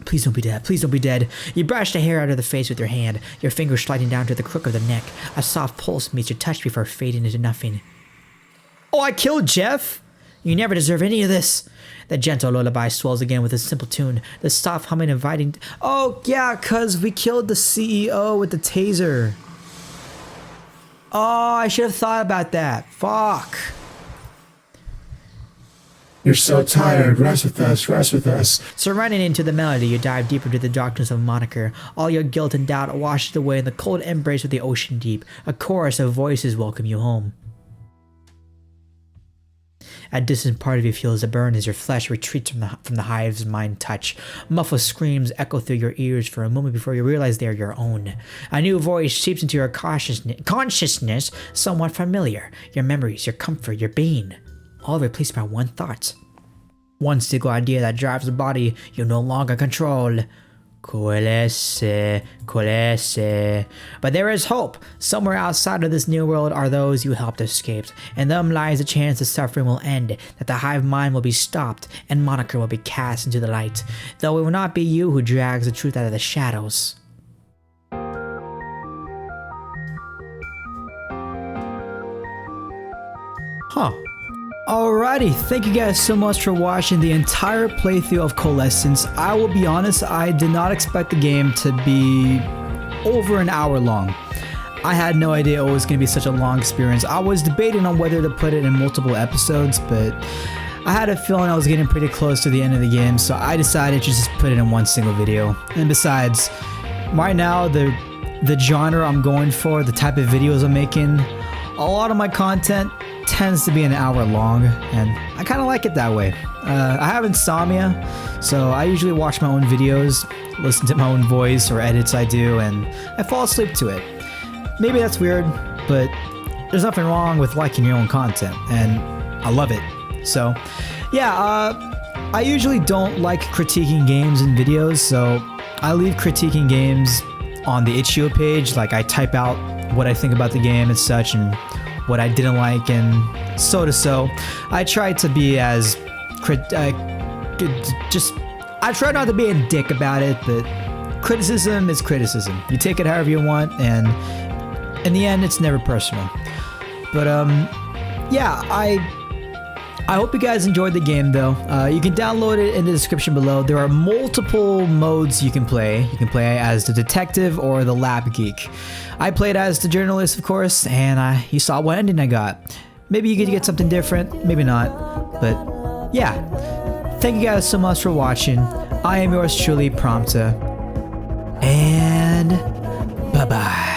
Please don't be dead. Please don't be dead. You brush the hair out of the face with your hand, your fingers sliding down to the crook of the neck. A soft pulse meets your touch before fading into nothing. Oh, I killed Jeff? You never deserve any of this. The gentle lullaby swells again with a simple tune, the soft humming inviting. Oh, yeah, cuz we killed the CEO with the taser. Oh, I should have thought about that. Fuck. You're so tired. Rest with us. Rest with us. Surrendering into the melody, you dive deeper into the darkness of Moniker. All your guilt and doubt washes away in the cold embrace of the ocean deep. A chorus of voices welcome you home. A distant part of you feels a burn as your flesh retreats from the hive's mind touch. Muffled screams echo through your ears for a moment before you realize they are your own. A new voice seeps into your consciousness, somewhat familiar. Your memories, your comfort, your being, all replaced by one thought. One single idea that drives the body you no longer control. Coalescence. But there is hope. Somewhere outside of this new world are those you helped escape. In them lies a chance the suffering will end, that the hive mind will be stopped, and Moniker will be cast into the light. Though it will not be you who drags the truth out of the shadows. Huh. Alrighty, thank you guys so much for watching the entire playthrough of Coalescence. I will be honest, I did not expect the game to be over an hour long. I had no idea it was going to be such a long experience. I was debating on whether to put it in multiple episodes, but I had a feeling I was getting pretty close to the end of the game, so I decided to just put it in one single video. And besides, right now, the genre I'm going for, the type of videos I'm making, a lot of my content tends to be an hour long, and I kind of like it that way. I have insomnia, so I usually watch my own videos, listen to my own voice or edits I do, and I fall asleep to it. Maybe that's weird, but there's nothing wrong with liking your own content, and I love it. So yeah, I usually don't like critiquing games and videos, so I leave critiquing games on the itch.io page. Like, I type out what I think about the game and such, and what I didn't like, and so. I try to be as I try not to be a dick about it, but criticism is criticism. You take it however you want, and in the end, it's never personal. But yeah, I hope you guys enjoyed the game, though. You can download it in the description below. There are multiple modes you can play. You can play as the detective or the lab geek. I played as the journalist, of course, and you saw what ending I got. Maybe you could get something different, maybe not. But yeah, thank you guys so much for watching. I am yours truly, Prampta, and bye-bye.